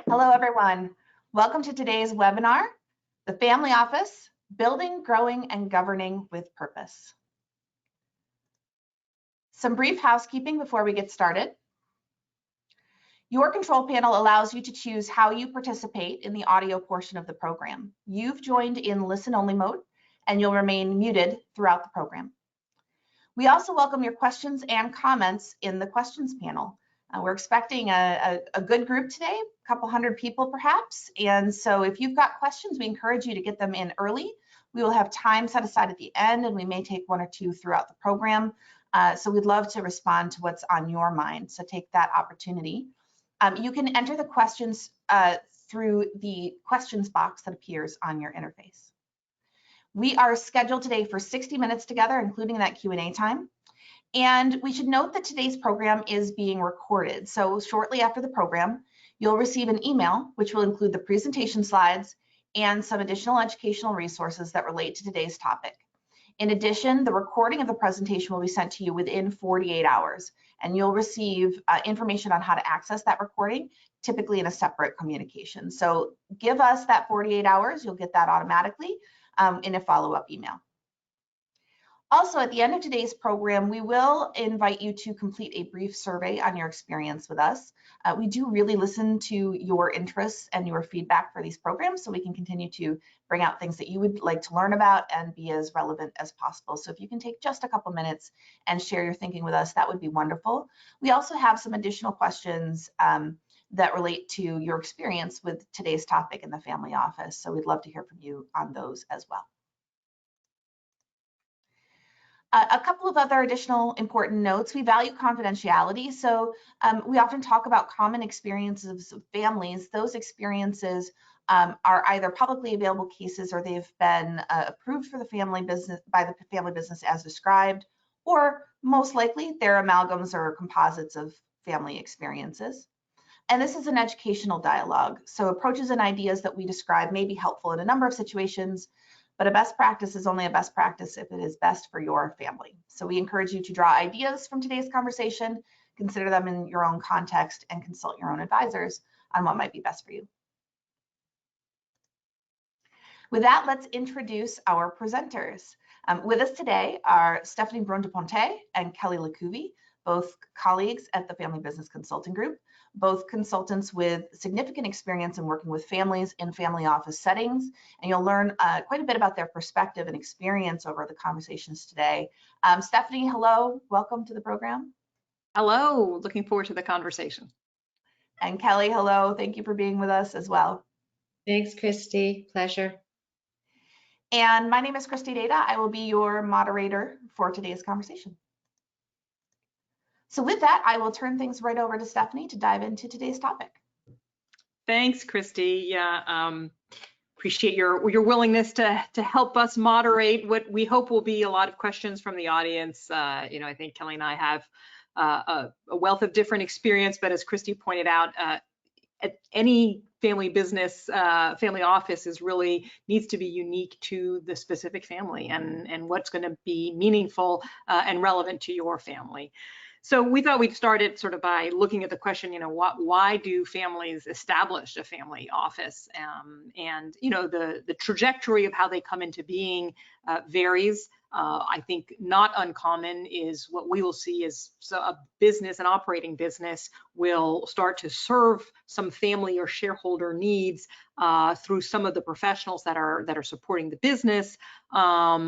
Hello, everyone. Welcome to today's webinar, The Family Office, Building, Growing, and Governing with Purpose. Some brief housekeeping before we get started. Your control panel allows you to choose how you participate in the audio portion of the program. You've joined in listen-only mode, and you'll remain muted throughout the program. We also welcome your questions and comments in the questions panel. We're expecting a good group today, a couple hundred people perhaps, and so if you've got questions, we encourage you to get them in early. We will have time set aside at the end, and we may take one or two throughout the program. So we'd love to respond to what's on your mind, so take that opportunity. You can enter the questions through the questions box that appears on your interface. We are scheduled today for 60 minutes together, including that Q&A time. And we should note that today's program is being recorded. So shortly after the program, you'll receive an email, which will include the presentation slides and some additional educational resources that relate to today's topic. In addition, the recording of the presentation will be sent to you within 48 hours, and you'll receive information on how to access that recording, typically in a separate communication. So give us that 48 hours, you'll get that automatically in a follow-up email. Also, at the end of today's program, we will invite you to complete a brief survey on your experience with us. We do really listen to your interests and your feedback for these programs, so we can continue to bring out things that you would like to learn about and be as relevant as possible. So if you can take just a couple minutes and share your thinking with us, that would be wonderful. We also have some additional questions that relate to your experience with today's topic in the family office, so we'd love to hear from you on those as well. A couple of other additional important notes. We value confidentiality, so we often talk about common experiences of families. Those experiences are either publicly available cases or they've been approved for the family business by the family business as described, or most likely they're amalgams or composites of family experiences. And this is an educational dialogue, so approaches and ideas that we describe may be helpful in a number of situations, but a best practice is only a best practice if it is best for your family. So we encourage you to draw ideas from today's conversation, consider them in your own context, and consult your own advisors on what might be best for you. With that, let's introduce our presenters. With us today are Stephanie Brun de Pontet and Kelly LeCouvie, both colleagues at the Family Business Consulting Group, both consultants with significant experience in working with families in family office settings, and you'll learn quite a bit about their perspective and experience over the conversations today. Stephanie, hello, welcome to the program. Hello, looking forward to the conversation. And Kelly, hello, thank you for being with us as well. Thanks, Christy, pleasure. And my name is Christy Data. I will be your moderator for today's conversation. So with that, I will turn things right over to Stephanie to dive into today's topic. Thanks, Christy. Yeah, appreciate your willingness to help us moderate what we hope will be a lot of questions from the audience. I think Kelly and I have a wealth of different experience, but as Christy pointed out, at any family business, family office needs to be unique to the specific family and what's going to be meaningful and relevant to your family. So we thought we'd start it sort of by looking at the question, why do families establish a family office? And the trajectory of how they come into being varies. I think not uncommon is what we will see is a business, an operating business, will start to serve some family or shareholder needs through some of the professionals that are supporting the business,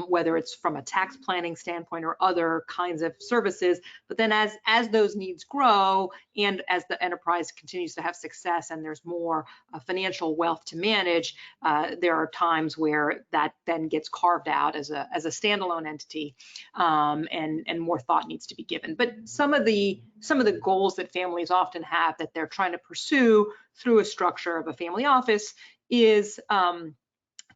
whether it's from a tax planning standpoint or other kinds of services. But then as those needs grow and as the enterprise continues to have success and there's more financial wealth to manage, there are times where that then gets carved out as a standalone entity, and more thought needs to be given. But some of the goals that families often have that they're trying to pursue through a structure of a family office is kind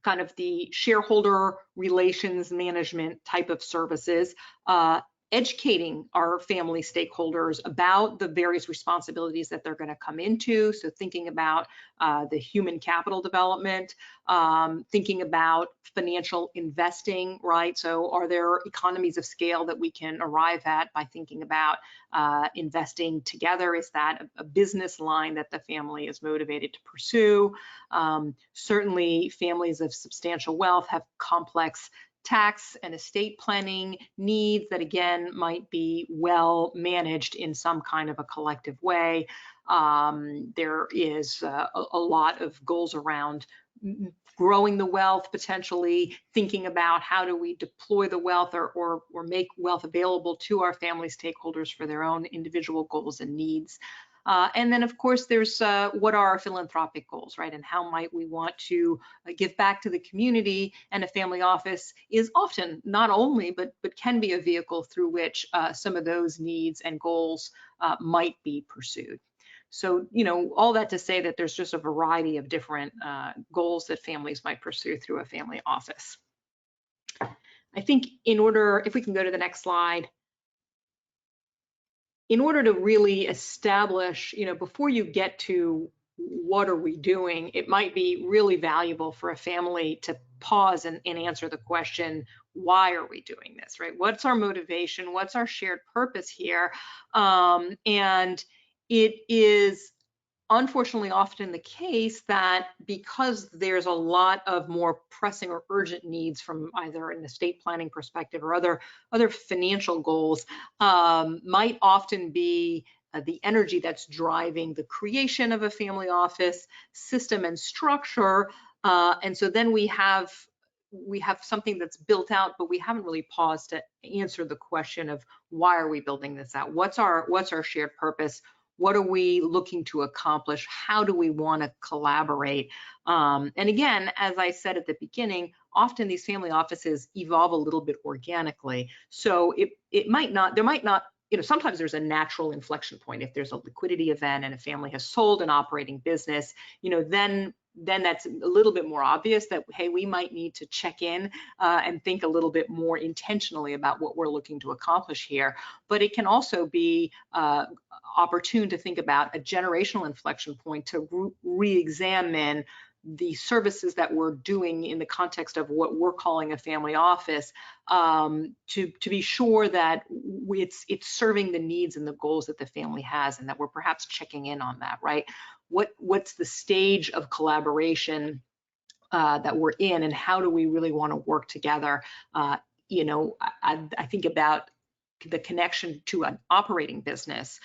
of the shareholder relations management type of services, educating our family stakeholders about the various responsibilities that they're going to come into. So thinking about the human capital development, thinking about financial investing, right? So are there economies of scale that we can arrive at by thinking about investing together? Is that a business line that the family is motivated to pursue? Certainly families of substantial wealth have complex tax and estate planning needs that again might be well managed in some kind of a collective way. There is a lot of goals around growing the wealth, potentially thinking about how do we deploy the wealth or make wealth available to our family stakeholders for their own individual goals and needs. And then, of course, there's what are our philanthropic goals, right? And how might we want to give back to the community? And a family office is often not only, but can be a vehicle through which some of those needs and goals might be pursued. So, you know, all that to say that there's just a variety of different goals that families might pursue through a family office. I think in order, if we can go to the next slide, in order to really establish, you know, before you get to what are we doing, it might be really valuable for a family to pause and answer the question, why are we doing this, right? What's our motivation? What's our shared purpose here? And it is unfortunately often the case that because there's a lot of more pressing or urgent needs from either an estate planning perspective or other financial goals, might often be the energy that's driving the creation of a family office system and structure. And so then we have something that's built out, but we haven't really paused to answer the question of why are we building this out? What's our shared purpose? What are we looking to accomplish? How do we want to collaborate? And again, as I said at the beginning, often these family offices evolve a little bit organically. So it might not, there might not, you know, sometimes there's a natural inflection point. If there's a liquidity event and a family has sold an operating business, you know, then that's a little bit more obvious that, hey, we might need to check in and think a little bit more intentionally about what we're looking to accomplish here. But it can also be opportune to think about a generational inflection point to re-examine the services that we're doing in the context of what we're calling a family office, to be sure that it's serving the needs and the goals that the family has, and that we're perhaps checking in on that, right? What's the stage of collaboration that we're in, and how do we really want to work together? You know, I think about the connection to an operating business.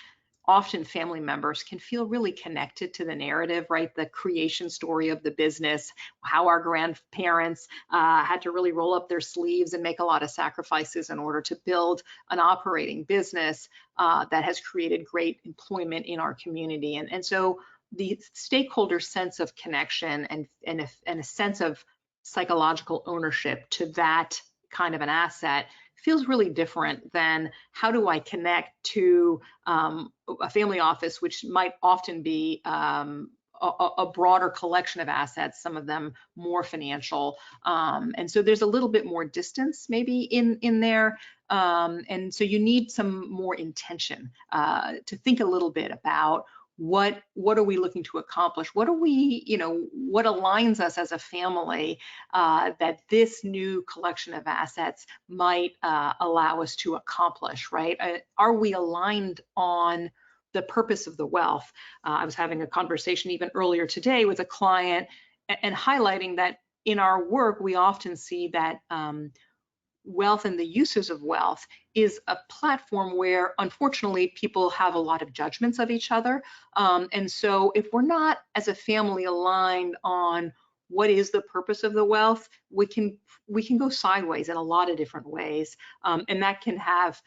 Often family members can feel really connected to the narrative, right? The creation story of the business, how our grandparents had to really roll up their sleeves and make a lot of sacrifices in order to build an operating business that has created great employment in our community. And so the stakeholder sense of connection and a sense of psychological ownership to that kind of an asset feels really different than how do I connect to a family office, which might often be a broader collection of assets, some of them more financial. And so there's a little bit more distance maybe in there. And so you need some more intention to think a little bit about what are we looking to accomplish? What are we, you know, what aligns us as a family that this new collection of assets might allow us to accomplish, right? Are we aligned on the purpose of the wealth? I was having a conversation even earlier today with a client and highlighting that in our work, we often see that wealth and the uses of wealth is a platform where unfortunately people have a lot of judgments of each other. And so if we're not as a family aligned on what is the purpose of the wealth, we can go sideways in a lot of different ways. And that can have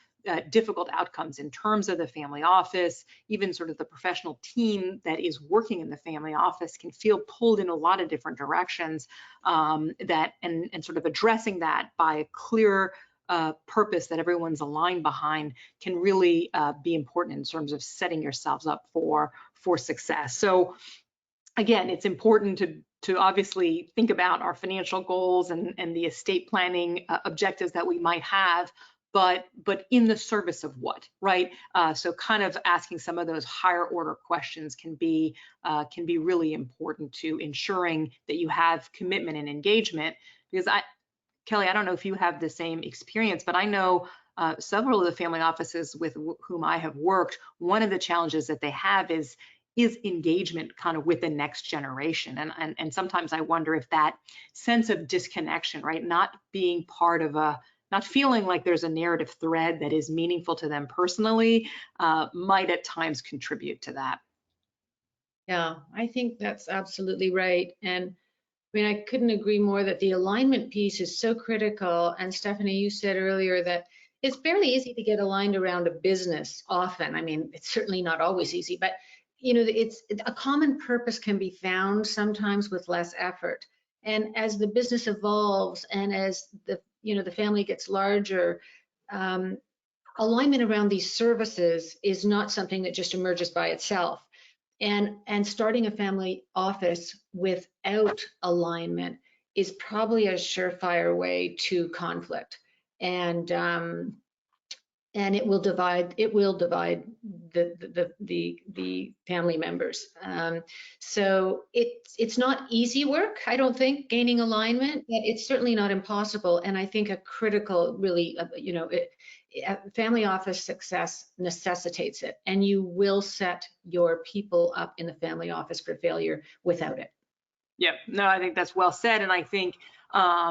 difficult outcomes in terms of the family office. Even sort of the professional team that is working in the family office can feel pulled in a lot of different directions, and sort of addressing that by a clear purpose that everyone's aligned behind can really be important in terms of setting yourselves up for success. So again, it's important to obviously think about our financial goals and the estate planning objectives that we might have. but in the service of what, right? So kind of asking some of those higher order questions can be really important to ensuring that you have commitment and engagement. Because Kelly, I don't know if you have the same experience, but I know several of the family offices with whom I have worked, one of the challenges that they have is engagement kind of with the next generation. And sometimes I wonder if that sense of disconnection, right? Not being part of not feeling like there's a narrative thread that is meaningful to them personally might at times contribute to that. Yeah, I think that's absolutely right. And I mean, I couldn't agree more that the alignment piece is so critical. And Stephanie, you said earlier that it's fairly easy to get aligned around a business often. I mean, it's certainly not always easy, but you know, it's a common purpose can be found sometimes with less effort. And as the business evolves and as the family gets larger, alignment around these services is not something that just emerges by itself. And starting a family office without alignment is probably a surefire way to conflict. And it will divide the family members. So it's not easy work, I don't think, gaining alignment, but it's certainly not impossible. And I think a critical, really, family office success necessitates it, and you will set your people up in the family office for failure without it. Yeah, no, I think that's well said. And I think part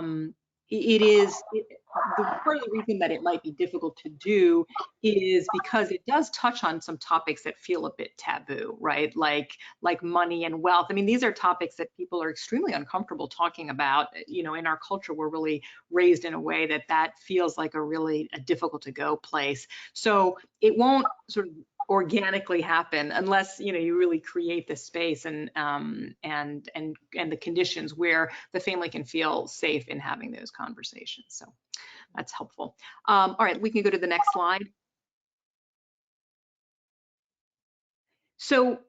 of the reason that it might be difficult to do is because it does touch on some topics that feel a bit taboo, right? Like money and wealth. I mean, these are topics that people are extremely uncomfortable talking about. You know, in our culture, we're really raised in a way that feels like a difficult to go place. So it won't sort of organically happen unless you really create the space and the conditions where the family can feel safe in having those conversations. So that's helpful. All right, we can go to the next slide. So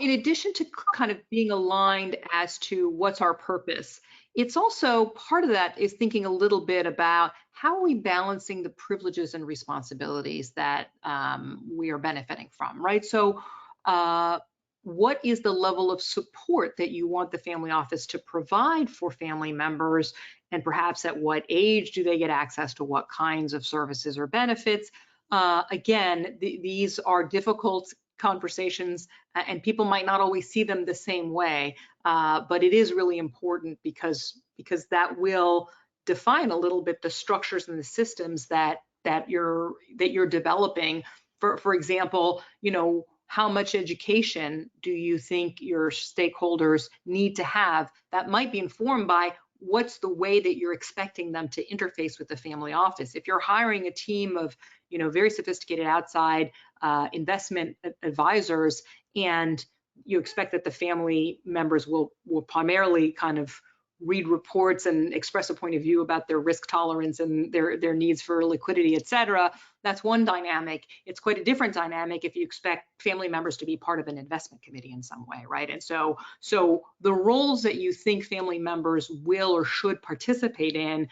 in addition to kind of being aligned as to what's our purpose, it's also part of that is thinking a little bit about how are we balancing the privileges and responsibilities that we are benefiting from, right? So what is the level of support that you want the family office to provide for family members, and perhaps at what age do they get access to what kinds of services or benefits? Again, these are difficult conversations and people might not always see them the same way, but it is really important because that will define a little bit the structures and the systems that you're developing. For example, how much education do you think your stakeholders need to have? That might be informed by what's the way that you're expecting them to interface with the family office. If you're hiring a team of very sophisticated outside investment advisors, and you expect that the family members will primarily kind of read reports and express a point of view about their risk tolerance and their needs for liquidity, et cetera, that's one dynamic. It's quite a different dynamic if you expect family members to be part of an investment committee in some way, right? And so the roles that you think family members will or should participate in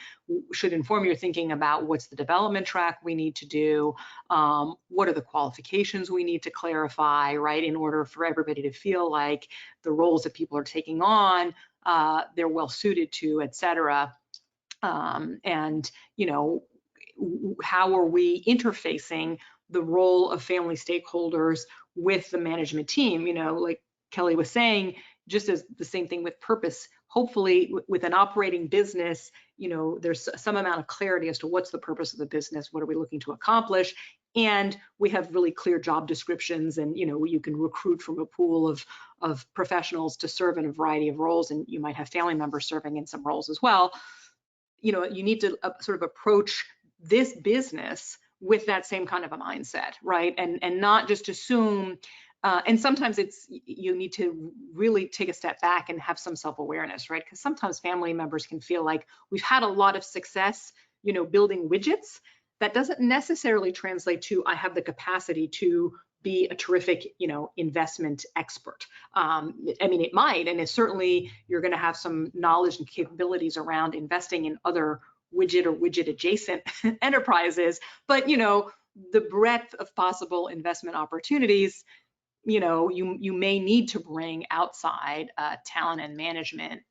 should inform your thinking about what's the development track we need to do, what are the qualifications we need to clarify, right, in order for everybody to feel like the roles that people are taking on, they're well suited to, et cetera. And how are we interfacing the role of family stakeholders with the management team? Like Kelly was saying, just as the same thing with purpose, hopefully with an operating business, there's some amount of clarity as to what's the purpose of the business, what are we looking to accomplish, and we have really clear job descriptions, and you can recruit from a pool of professionals to serve in a variety of roles, and you might have family members serving in some roles as well. You need to sort of approach this business with that same kind of a mindset, right? And not just assume, and sometimes you need to really take a step back and have some self-awareness, right? Because sometimes family members can feel like we've had a lot of success, building widgets. That doesn't necessarily translate to I have the capacity to be a terrific, investment expert. I mean, it might, and it's certainly you're going to have some knowledge and capabilities around investing in other widget or widget adjacent enterprises, but the breadth of possible investment opportunities, you may need to bring outside talent and management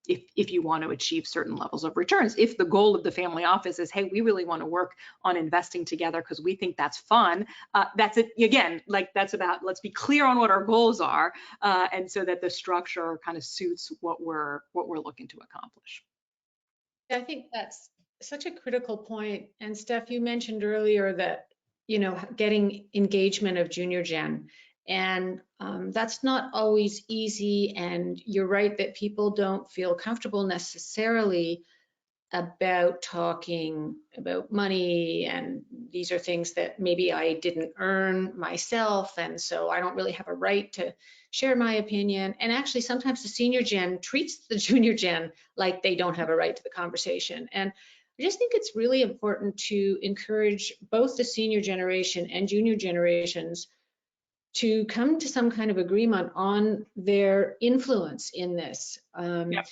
if you want to achieve certain levels of returns. If the goal of the family office is, hey, we really want to work on investing together because we think that's fun, that's it. Again, like that's about, let's be clear on what our goals are, and so that the structure kind of suits what we're looking to accomplish. I think that's such a critical point. And Steph, you mentioned earlier that, getting engagement of junior gen, and that's not always easy. And you're right that people don't feel comfortable necessarily about talking about money, and these are things that maybe I didn't earn myself, and so I don't really have a right to share my opinion. And actually sometimes the senior gen treats the junior gen like they don't have a right to the conversation. And I just think it's really important to encourage both the senior generation and junior generations to come to some kind of agreement on their influence in this. Yep.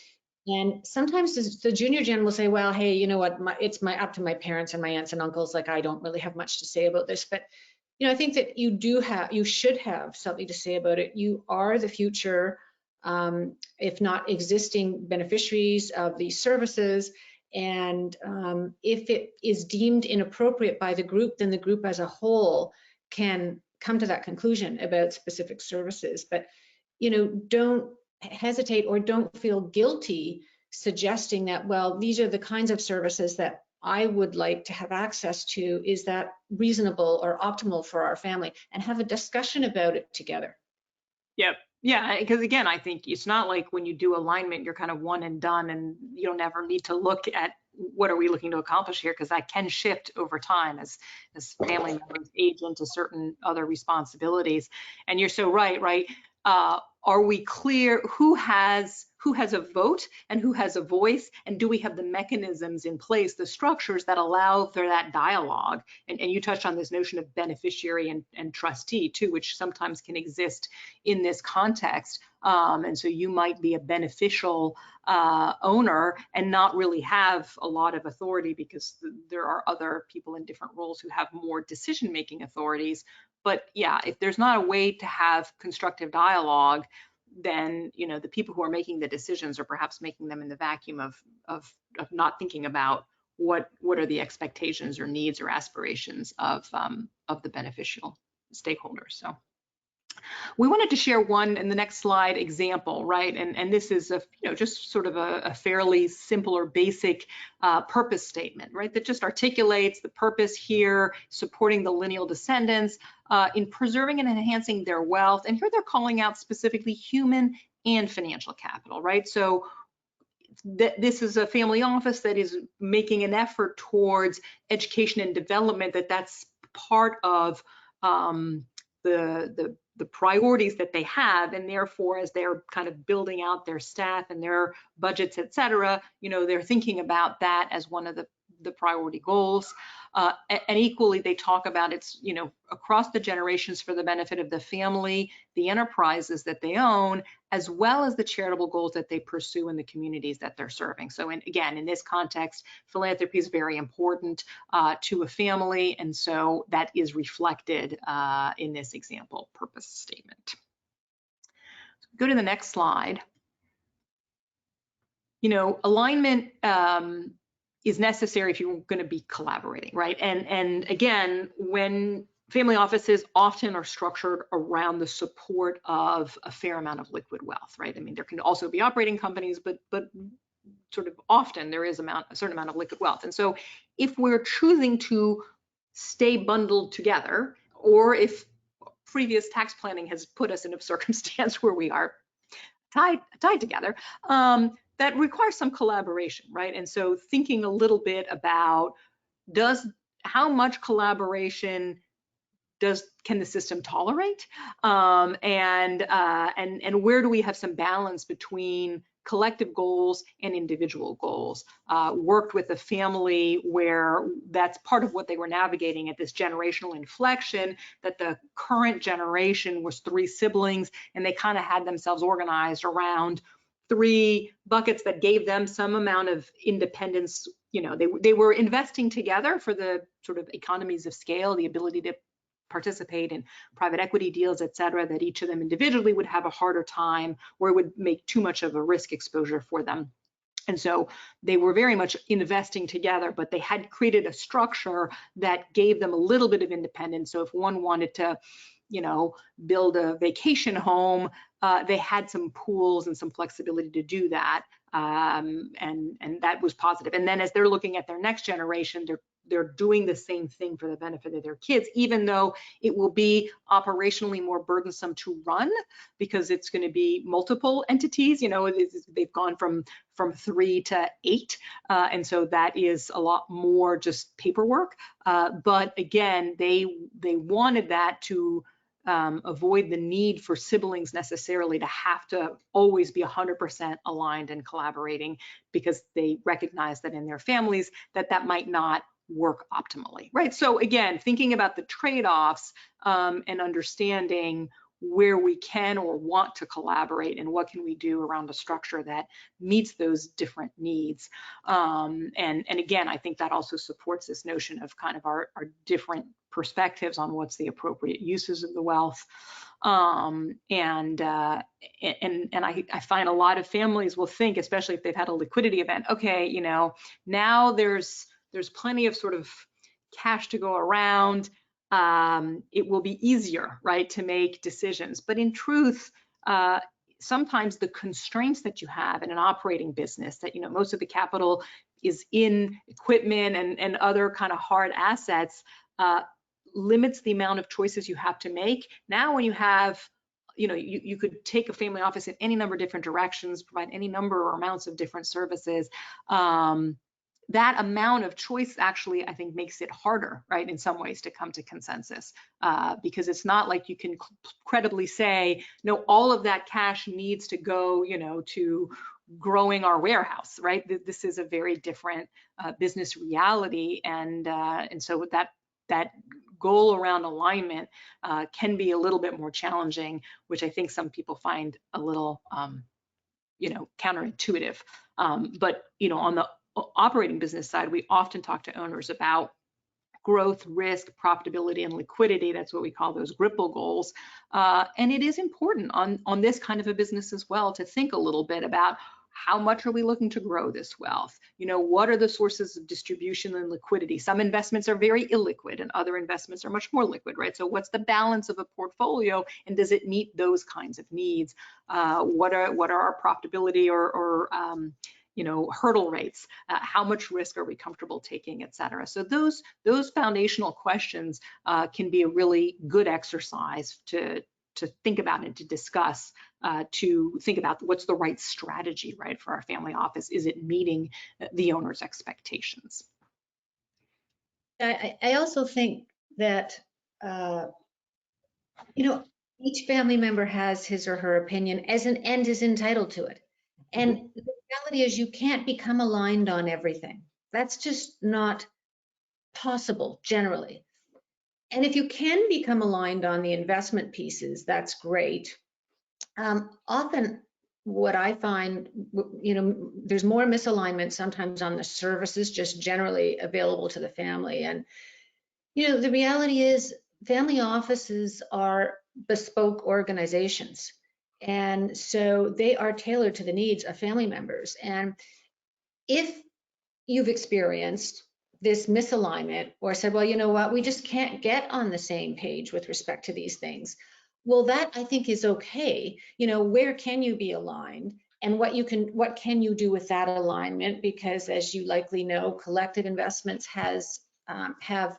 And sometimes the junior gen will say, well, hey, you know what, it's up to my parents and my aunts and uncles, like I don't really have much to say about this. But I think that you should have something to say about it. You are the future, if not existing beneficiaries of these services. And if it is deemed inappropriate by the group, then the group as a whole can come to that conclusion about specific services. But don't hesitate or don't feel guilty suggesting that, well, these are the kinds of services that I would like to have access to. Is that reasonable or optimal for our family? And have a discussion about it together. Yep. Yeah, because again, I think it's not like when you do alignment, you're kind of one and done, and you don't ever need to look at what are we looking to accomplish here, because that can shift over time as family members age into certain other responsibilities. And you're so right? Are we clear who has a vote and who has a voice, and do we have the mechanisms in place, the structures that allow for that dialogue? And you touched on this notion of beneficiary and trustee too, which sometimes can exist in this context. And so you might be a beneficial owner and not really have a lot of authority, because there are other people in different roles who have more decision-making authorities. But yeah, if there's not a way to have constructive dialogue, then the people who are making the decisions are perhaps making them in the vacuum of not thinking about what are the expectations or needs or aspirations of the beneficial stakeholders. So we wanted to share one in the next slide example, right? And this is just sort of a fairly simple or basic purpose statement, right? That just articulates the purpose here, supporting the lineal descendants in preserving and enhancing their wealth. And here they're calling out specifically human and financial capital, right? So this is a family office that is making an effort towards education and development, that's part of the priorities that they have, and therefore as they're kind of building out their staff and their budgets, et cetera, they're thinking about that as one of the priority goals. And equally, they talk about it's across the generations for the benefit of the family, the enterprises that they own, as well as the charitable goals that they pursue in the communities that they're serving. So again, in this context, philanthropy is very important to a family, and so that is reflected in this example purpose statement. So go to the next slide. Alignment is necessary if you're going to be collaborating, right? And again, when family offices often are structured around the support of a fair amount of liquid wealth, right? I mean, there can also be operating companies, but sort of often there is a certain amount of liquid wealth. And so if we're choosing to stay bundled together, or if previous tax planning has put us in a circumstance where we are tied together, that requires some collaboration, right? And so thinking a little bit about how much collaboration can the system tolerate, and where do we have some balance between collective goals and individual goals? Worked with a family where that's part of what they were navigating at this generational inflection, that the current generation was 3 siblings, and they kind of had themselves organized around three buckets that gave them some amount of independence. You know, they were investing together for the sort of economies of scale, the ability to participate in private equity deals, et cetera, that each of them individually would have a harder time, or it would make too much of a risk exposure for them. And so they were very much investing together, but they had created a structure that gave them a little bit of independence. So if one wanted to, you know, build a vacation home, they had some pools and some flexibility to do that. And that was positive. And then as they're looking at their next generation, they're doing the same thing for the benefit of their kids, even though it will be operationally more burdensome to run because it's going to be multiple entities. You know, they've gone from 3 to 8, and so that is a lot more just paperwork. But again, they wanted that to avoid the need for siblings necessarily to have to always be 100% aligned and collaborating, because they recognize that in their families that might not work optimally, right? So again, thinking about the trade-offs and understanding where we can or want to collaborate and what can we do around a structure that meets those different needs. And again, I think that also supports this notion of kind of our different perspectives on what's the appropriate uses of the wealth. And I find a lot of families will think, especially if they've had a liquidity event, okay, you know, now there's plenty of sort of cash to go around. It will be easier, right, to make decisions. But in truth, sometimes the constraints that you have in an operating business, that, you know, most of the capital is in equipment and other kind of hard assets, limits the amount of choices you have to make. Now, when you have, you know, you could take a family office in any number of different directions, provide any number or amounts of different services. That amount of choice actually, I think, makes it harder, right, in some ways to come to consensus, because it's not like you can credibly say, no, all of that cash needs to go, you know, to growing our warehouse, right? This is a very different business reality, and so that goal around alignment can be a little bit more challenging, which I think some people find a little, you know, counterintuitive. But, you know, on the operating business side, we often talk to owners about growth, risk, profitability, and liquidity. That's what we call those GRIPPLE goals. And it is important on this kind of a business as well to think a little bit about how much are we looking to grow this wealth? You know, what are the sources of distribution and liquidity? Some investments are very illiquid and other investments are much more liquid, right? So what's the balance of a portfolio, and does it meet those kinds of needs? What are our profitability or you know, hurdle rates? How much risk are we comfortable taking, et cetera? So those foundational questions can be a really good exercise to think about and to discuss, to think about what's the right strategy, right, for our family office. Is it meeting the owner's expectations? I also think that, you know, each family member has his or her opinion and is entitled to it. And the reality is you can't become aligned on everything. That's just not possible generally. And if you can become aligned on the investment pieces, that's great. Often what I find, you know, there's more misalignment sometimes on the services just generally available to the family. And, you know, the reality is family offices are bespoke organizations. And so they are tailored to the needs of family members. And if you've experienced this misalignment or said, well, you know what, we just can't get on the same page with respect to these things, well, that I think is okay. You know, where can you be aligned and what can you do with that alignment? Because as you likely know, collective investments have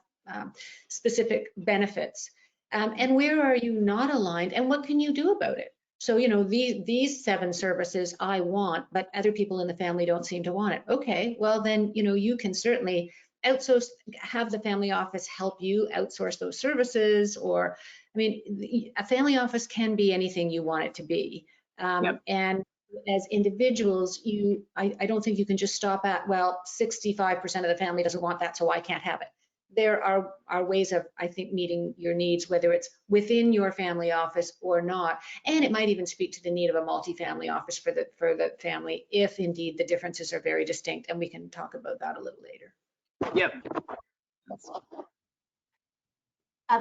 specific benefits. And where are you not aligned and what can you do about it? So, you know, these 7 services I want, but other people in the family don't seem to want it. Okay, well then, you know, you can certainly outsource, have the family office help you outsource those services. Or, I mean, a family office can be anything you want it to be. Yep. And as individuals, I don't think you can just stop at, well, 65% of the family doesn't want that, so I can't have it. there are ways of, I think, meeting your needs, whether it's within your family office or not. And it might even speak to the need of a multi-family office for the family, if indeed the differences are very distinct. And we can talk about that a little later. Yep.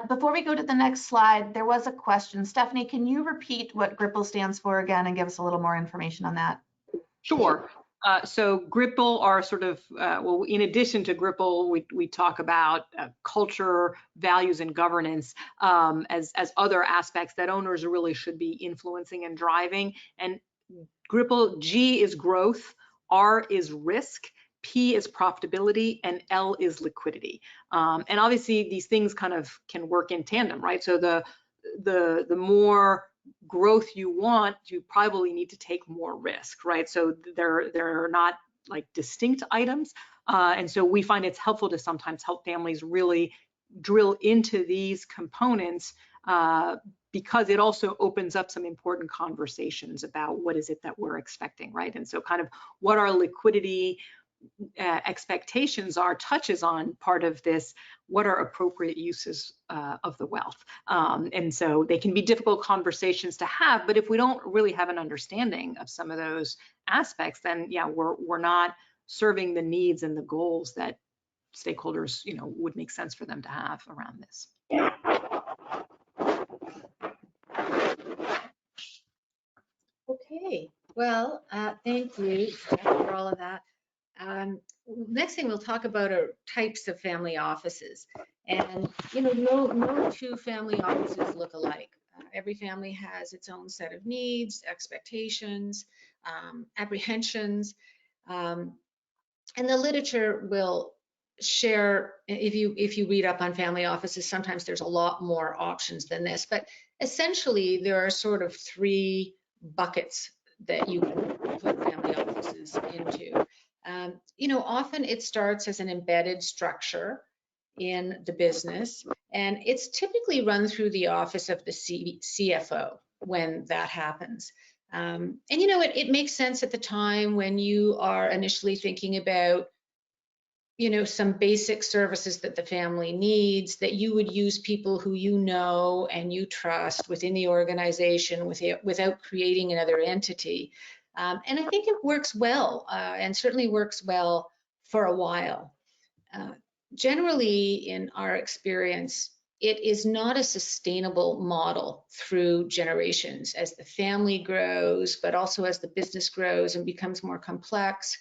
Before we go to the next slide, there was a question. Stephanie, can you repeat what GRIPL stands for again and give us a little more information on that? Sure. So GRIPL are sort of, well, in addition to GRIPL, we talk about culture, values, and governance as other aspects that owners really should be influencing and driving. And GRIPL, G is growth, R is risk, P is profitability, and L is liquidity. And obviously these things kind of can work in tandem, right? So the more growth you want, you probably need to take more risk, right? So they're not like distinct items. And so we find it's helpful to sometimes help families really drill into these components because it also opens up some important conversations about what is it that we're expecting, right? And so kind of what our liquidity expectations are touches on part of this, what are appropriate uses of the wealth. And so they can be difficult conversations to have, but if we don't really have an understanding of some of those aspects, then yeah, we're not serving the needs and the goals that stakeholders, you know, would make sense for them to have around this. Okay, well, thank you for all of that. Next thing we'll talk about are types of family offices. And, you know, no two family offices look alike. Every family has its own set of needs, expectations, apprehensions. And the literature will share, if you read up on family offices, sometimes there's a lot more options than this. But essentially, there are sort of three buckets that you can put family offices into. You know, often it starts as an embedded structure in the business, and it's typically run through the office of the CFO when that happens. And you know, it makes sense at the time when you are initially thinking about, you know, some basic services that the family needs, that you would use people who you know and you trust within the organization without creating another entity. And I think it works well, and certainly works well for a while. Generally, in our experience, it is not a sustainable model through generations. As the family grows, but also as the business grows and becomes more complex,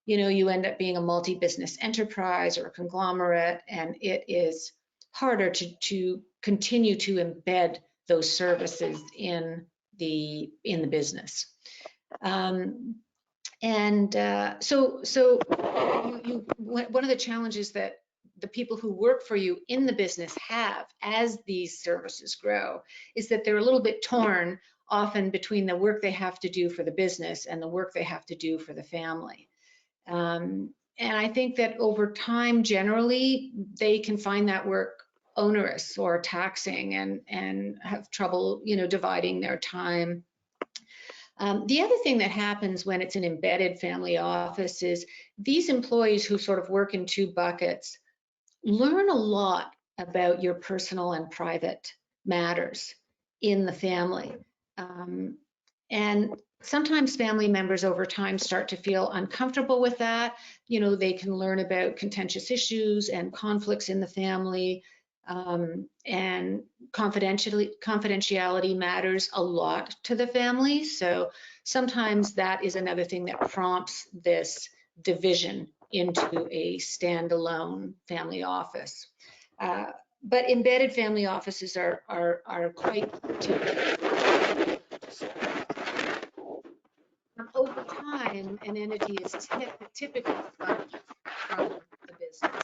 you know, you end up being a multi-business enterprise or a conglomerate, and it is harder to continue to embed those services in the business. So one of the challenges that the people who work for you in the business have as these services grow is that they're a little bit torn often between the work they have to do for the business and the work they have to do for the family. And I think that over time, generally, they can find that work onerous or taxing and have trouble, you know, dividing their time. The other thing that happens when it's an embedded family office is these employees who sort of work in two buckets learn a lot about your personal and private matters in the family. And sometimes family members over time start to feel uncomfortable with that. You know, they can learn about contentious issues and conflicts in the family, and confidentiality matters a lot to the family. So sometimes that is another thing that prompts this division into a standalone family office. But embedded family offices are quite typical. Over time, an entity is typically funded from the business.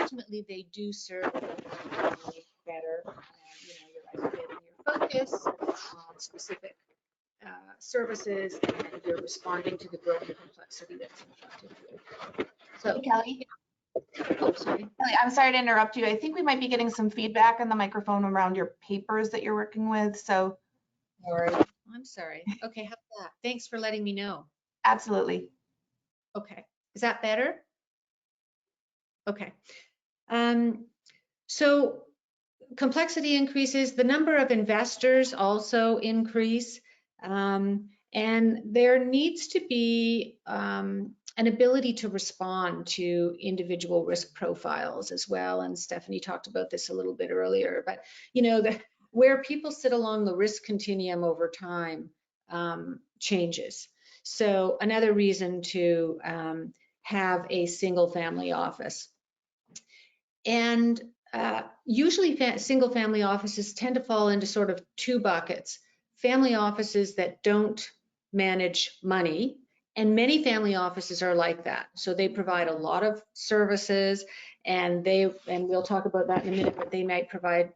Ultimately, they do serve the family better. You know, you're isolating your focus on specific services, and you're responding to the growth and complexity that's in front of you. So, Hey, Kelly. Oh, sorry. Kelly, I'm sorry to interrupt you. I think we might be getting some feedback on the microphone around your papers that you're working with. So, I'm sorry. Okay, how's that? Thanks for letting me know. absolutely. Okay, is that better? Okay. So complexity increases, the number of investors also increase, and there needs to be an ability to respond to individual risk profiles as well. And Stephanie talked about this a little bit earlier, but where people sit along the risk continuum over time changes. So another reason to have a single family office. And usually single family offices tend to fall into sort of two buckets: family offices that don't manage money, and many family offices are like that. So they provide a lot of services, and we'll talk about that in a minute, but they might provide,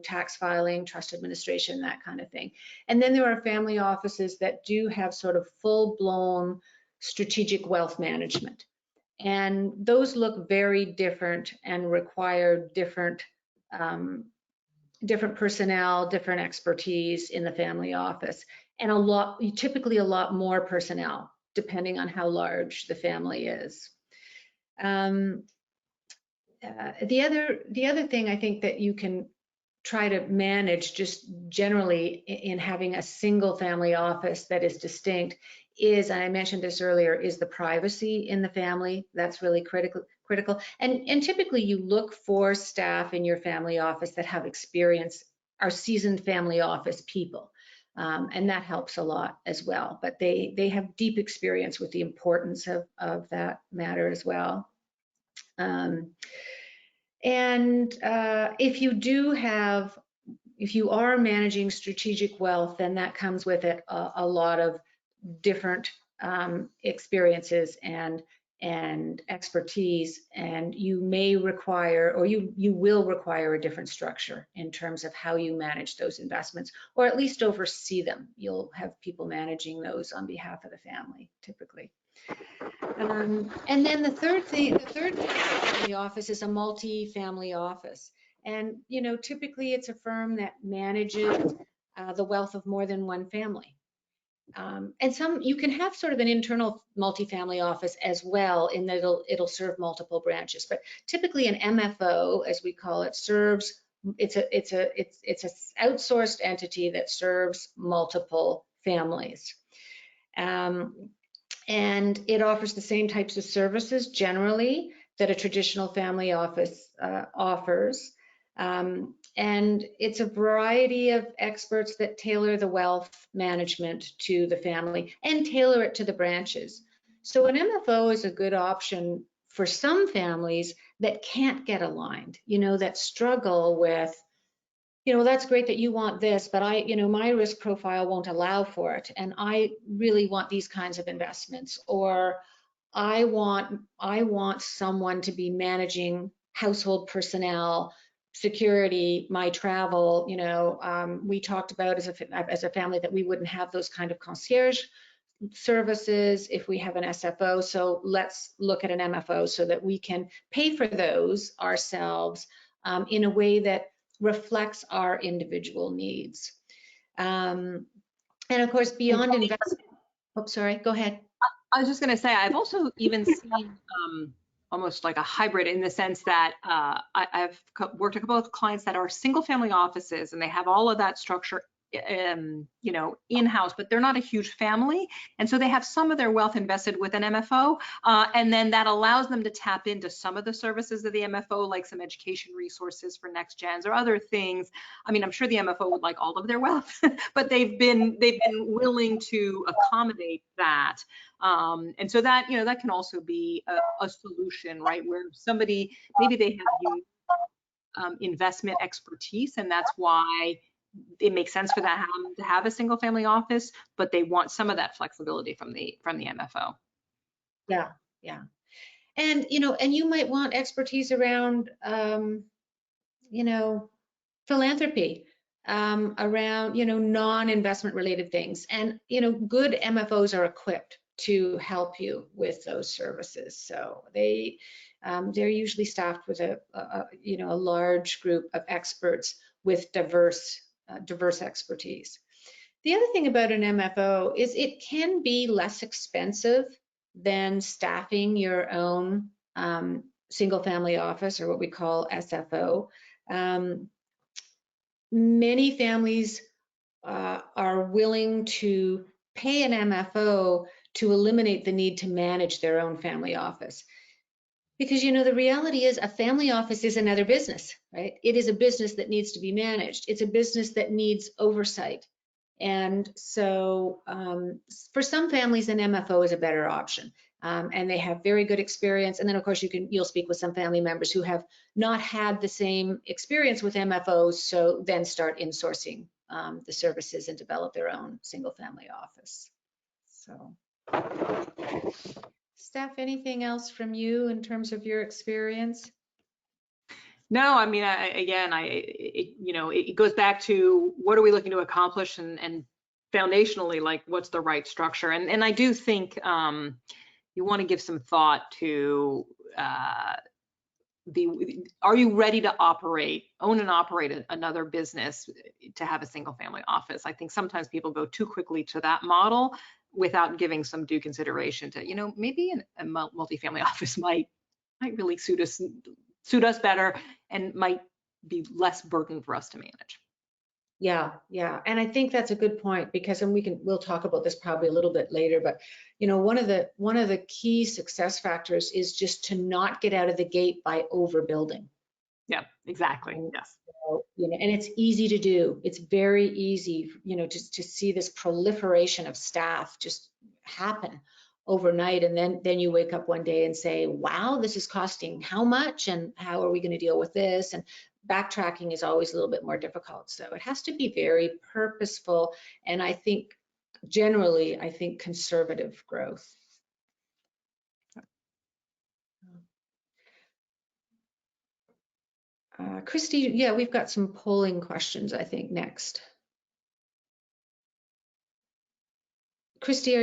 tax filing, trust administration, that kind of thing. And then there are family offices that do have sort of full-blown strategic wealth management. And those look very different and require different personnel, different expertise in the family office, and typically a lot more personnel, depending on how large the family is. The other thing I think that you can try to manage just generally in having a single family office that is distinct is, and I mentioned this earlier, is the privacy in the family. That's really critical. And typically you look for staff in your family office that have experience, are seasoned family office people. And that helps a lot as well. But they have deep experience with the importance of that matter as well. If you are managing strategic wealth, then that comes with it a lot of different experiences and expertise, and you may require, or you will require, a different structure in terms of how you manage those investments, or at least oversee them. You'll have people managing those on behalf of the family, typically. And then the third thing in the office is a multi-family office. And, typically it's a firm that manages the wealth of more than one family. And you can have sort of an internal multifamily office as well, in that it'll serve multiple branches. But typically an MFO, as we call it, it's an outsourced entity that serves multiple families. And it offers the same types of services generally that a traditional family office offers. And it's a variety of experts that tailor the wealth management to the family and tailor it to the branches. So an MFO is a good option for some families that can't get aligned, that struggle with, that's great that you want this, but my risk profile won't allow for it. And I really want these kinds of investments, or I want someone to be managing household personnel, security, my travel. We talked about as a family that we wouldn't have those kind of concierge services if we have an SFO. So let's look at an MFO so that we can pay for those ourselves in a way that reflects our individual needs. And of course, beyond investment. Oh, sorry, go ahead. I was just going to say, I've also even seen almost like a hybrid, in the sense that I've worked with a couple of clients that are single family offices, and they have all of that structure in-house, but they're not a huge family. And so they have some of their wealth invested with an MFO. And then that allows them to tap into some of the services of the MFO, like some education resources for next gens or other things. I mean, I'm sure the MFO would like all of their wealth, but they've been willing to accommodate that. And so that, that can also be a solution, right? Where somebody, maybe they have investment expertise, and that's why it makes sense for them to have a single family office, but they want some of that flexibility from the MFO. Yeah. And, and you might want expertise around, philanthropy, around, non-investment related things. And, good MFOs are equipped to help you with those services. So they're usually staffed with a large group of experts with diverse expertise. The other thing about an MFO is it can be less expensive than staffing your own single family office, or what we call SFO. Many families are willing to pay an MFO to eliminate the need to manage their own family office. Because, you know, the reality is a family office is another business, right? It is a business that needs to be managed. It's a business that needs oversight. And so for some families, an MFO is a better option. And they have very good experience. And then of course you'll speak with some family members who have not had the same experience with MFOs, so then start insourcing the services and develop their own single family office. So, Steph, anything else from you in terms of your experience? No, I mean, it goes back to what are we looking to accomplish, and foundationally, like, what's the right structure? And I do think you want to give some thought to are you ready to own and operate another business to have a single family office? I think sometimes people go too quickly to that model without giving some due consideration to, you know, maybe a multifamily office might really suit us better and might be less burden for us to manage. Yeah, and I think that's a good point, because, and we'll talk about this probably a little bit later, but you know, one of the key success factors is just to not get out of the gate by overbuilding. Yeah, exactly. And, yes. You know, and it's easy to do. It's very easy, you know, to see this proliferation of staff just happen overnight, and then you wake up one day and say, wow, this is costing how much, and how are we going to deal with this? And backtracking is always a little bit more difficult. So it has to be very purposeful, and I think generally, conservative growth. Christy, yeah, we've got some polling questions, I think, next. Christy,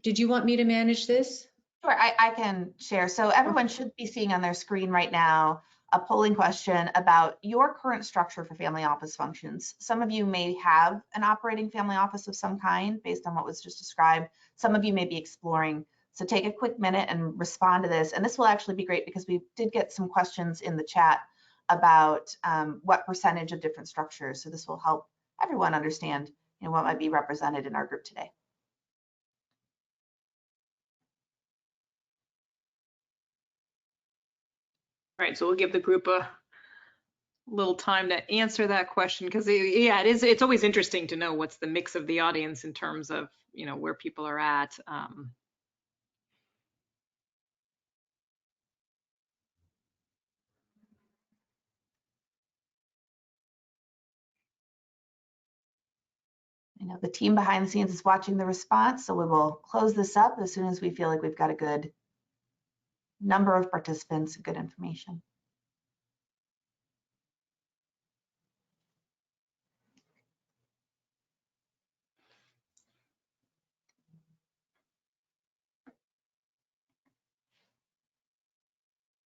did you want me to manage this? Sure, I can share. So everyone should be seeing on their screen right now a polling question about your current structure for family office functions. Some of you may have an operating family office of some kind based on what was just described. Some of you may be exploring. So take a quick minute and respond to this. And this will actually be great because we did get some questions in the chat about what percentage of different structures. So this will help everyone understand, you know, what might be represented in our group today. Right, so we'll give the group a little time to answer that question, because yeah, it's always interesting to know what's the mix of the audience in terms of, you know, where people are at. I know the team behind the scenes is watching the response, so we will close this up as soon as we feel like we've got a good number of participants and good information.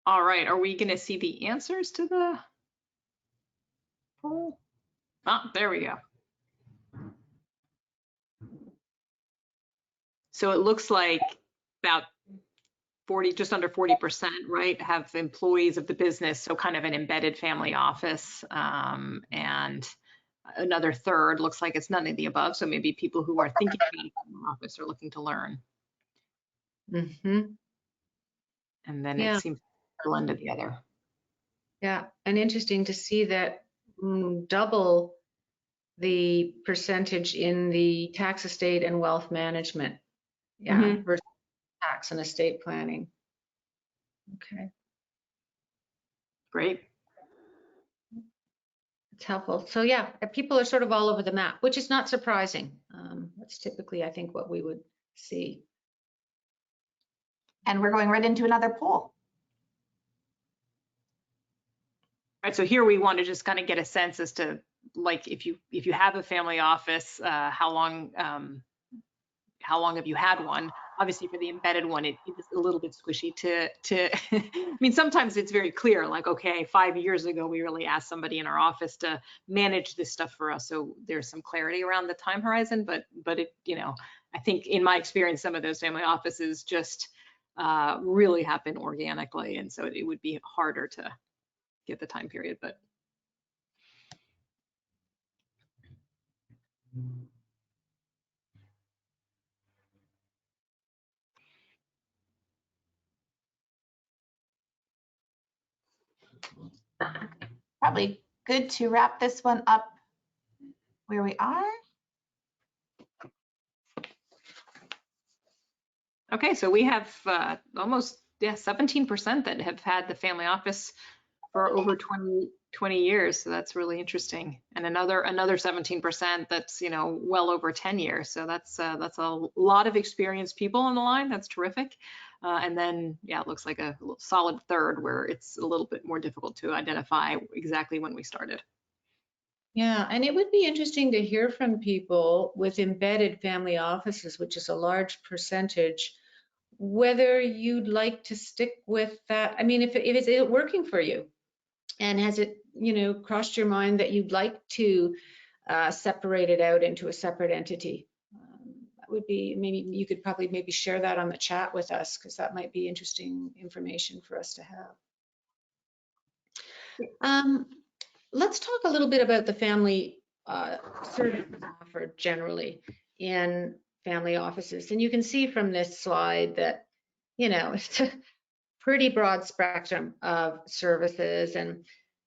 All right, are we going to see the answers to the poll? Ah, there we go. So it looks like about 40, just under 40%, right, have employees of the business, so kind of an embedded family office, and another third looks like it's none of the above, so maybe people who are thinking about a family office are looking to learn. Mm-hmm. And then it seems to blend to the other. Yeah, and interesting to see that double the percentage in the tax, estate, and wealth management. Yeah, versus tax and estate planning. Okay. Great. It's helpful. So yeah, people are sort of all over the map, which is not surprising. That's typically, I think, what we would see. And we're going right into another poll. Right, so here we want to just kind of get a sense as to, like, if you have a family office, how long have you had one? Obviously, for the embedded one, it is a little bit squishy to I mean, sometimes it's very clear, like, okay, 5 years ago, we really asked somebody in our office to manage this stuff for us. So there's some clarity around the time horizon, but it, you know, I think in my experience, some of those family offices just really happen organically. And so it would be harder to get the time period, but. Probably good to wrap this one up where we are. Okay, so we have almost 17% that have had the family office for over 20 years. So that's really interesting. And another 17% that's, you know, well over 10 years. So that's a lot of experienced people on the line. That's terrific. And then, yeah, it looks like a solid third where it's a little bit more difficult to identify exactly when we started. Yeah, and it would be interesting to hear from people with embedded family offices, which is a large percentage, whether you'd like to stick with that. I mean, if it's working for you, and has it, you know, crossed your mind that you'd like to separate it out into a separate entity? That would be, maybe you could probably maybe share that on the chat with us, because that might be interesting information for us to have. Let's talk a little bit about the family service offered generally in family offices. And you can see from this slide that, you know, it's a pretty broad spectrum of services. And,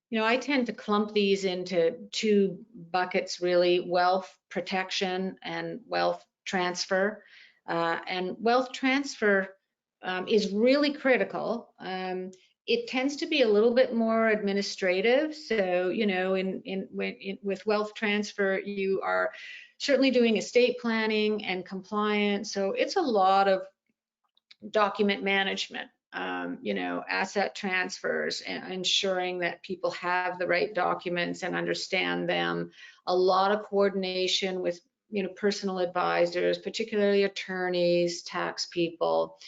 you know, I tend to clump these into two buckets, really: wealth protection and wealth transfer. And wealth transfer is really critical. It tends to be a little bit more administrative. So, you know, with wealth transfer, you are certainly doing estate planning and compliance. So it's a lot of document management, you know, asset transfers, and ensuring that people have the right documents and understand them. A lot of coordination with, you know, personal advisors, particularly attorneys, tax people.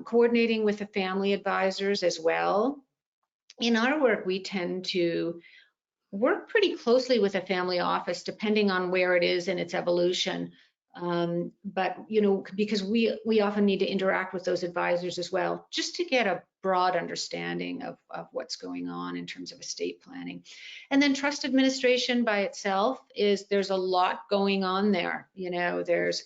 Coordinating with the family advisors as well. In our work, we tend to work pretty closely with a family office, depending on where it is in its evolution. But, you know, because we often need to interact with those advisors as well, just to get a broad understanding of what's going on in terms of estate planning. And then trust administration by itself there's a lot going on there. You know, there's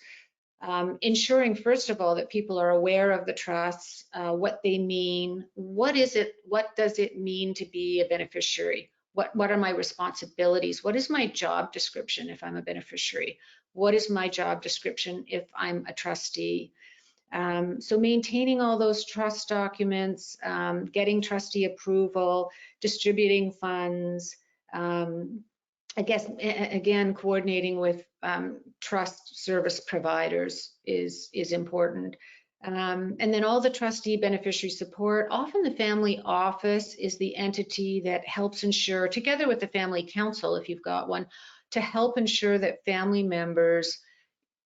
ensuring, first of all, that people are aware of the trusts, what they mean, what does it mean to be a beneficiary? What are my responsibilities? What is my job description if I'm a beneficiary? What is my job description if I'm a trustee? So maintaining all those trust documents, getting trustee approval, distributing funds, I guess, again, coordinating with trust service providers is important. And then all the trustee beneficiary support. Often the family office is the entity that helps ensure, together with the family council, if you've got one, to help ensure that family members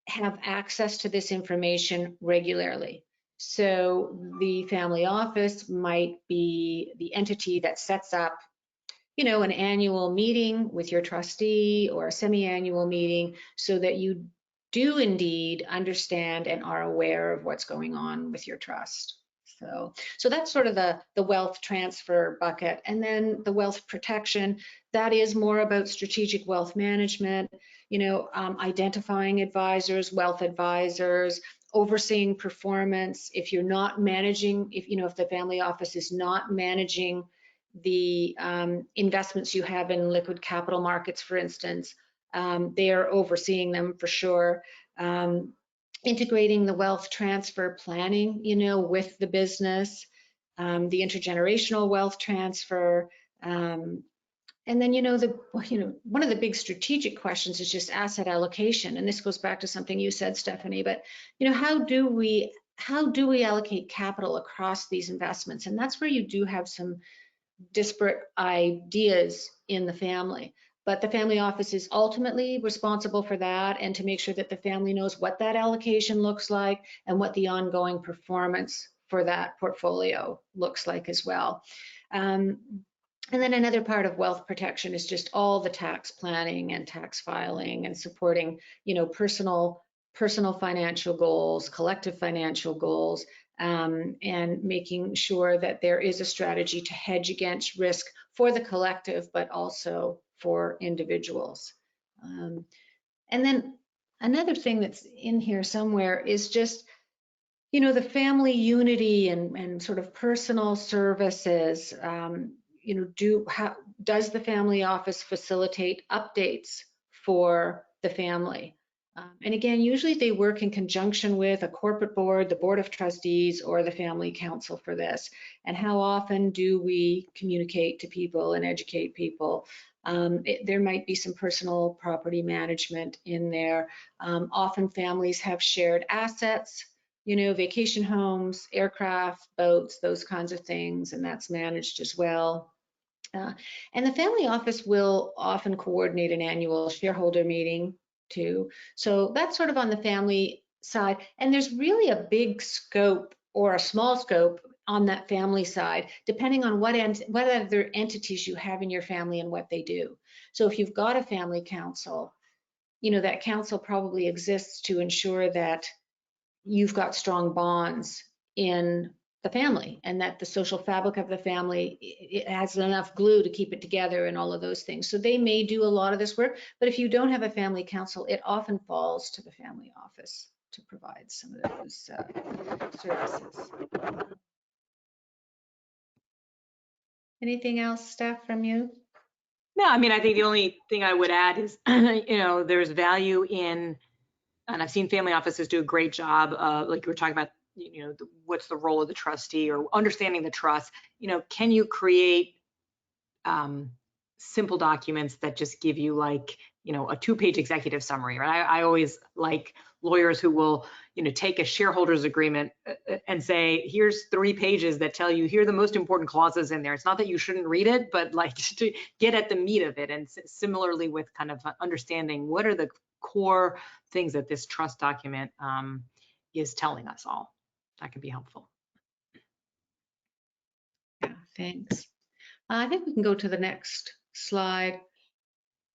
have access to this information regularly. So the family office might be the entity that sets up, you know, an annual meeting with your trustee or a semi-annual meeting, so that you do indeed understand and are aware of what's going on with your trust. So that's sort of the wealth transfer bucket. And then the wealth protection, that is more about strategic wealth management, you know, identifying advisors, wealth advisors, overseeing performance. If you're not managing, if the family office is not managing the investments you have in liquid capital markets, for instance, they are overseeing them for sure. Integrating the wealth transfer planning, you know, with the business, the intergenerational wealth transfer, and then, you know, one of the big strategic questions is just asset allocation, and this goes back to something you said, Stephanie. But, you know, how do we allocate capital across these investments? And that's where you do have some disparate ideas in the family. But the family office is ultimately responsible for that, and to make sure that the family knows what that allocation looks like and what the ongoing performance for that portfolio looks like as well. And then another part of wealth protection is just all the tax planning and tax filing and supporting, you know, personal financial goals, collective financial goals, and making sure that there is a strategy to hedge against risk for the collective, but also for individuals. And then another thing that's in here somewhere is just, you know, the family unity and sort of personal services. You know, does the family office facilitate updates for the family? And again, usually they work in conjunction with a corporate board, the board of trustees, or the family council for this. And how often do we communicate to people and educate people? There might be some personal property management in there. Often families have shared assets, you know, vacation homes, aircraft, boats, those kinds of things, and that's managed as well. And the family office will often coordinate an annual shareholder meeting too. So that's sort of on the family side. And there's really a big scope or a small scope on that family side, depending on what other entities you have in your family and what they do. So if you've got a family council, you know, that council probably exists to ensure that you've got strong bonds in the family and that the social fabric of the family, it has enough glue to keep it together and all of those things. So they may do a lot of this work, but if you don't have a family council, it often falls to the family office to provide some of those services. Anything else, Steph, from you? No, I mean, I think the only thing I would add is, you know, there's value in, and I've seen family offices do a great job, like you were talking about, you know, what's the role of the trustee or understanding the trust. You know, can you create simple documents that just give you, like, you know, a 2-page executive summary, right? I always like lawyers who will, you know, take a shareholders agreement and say, here's 3 pages that tell you, here are the most important clauses in there. It's not that you shouldn't read it, but like to get at the meat of it. And similarly with kind of understanding what are the core things that this trust document is telling us all. That could be helpful. Yeah, thanks. I think we can go to the next slide.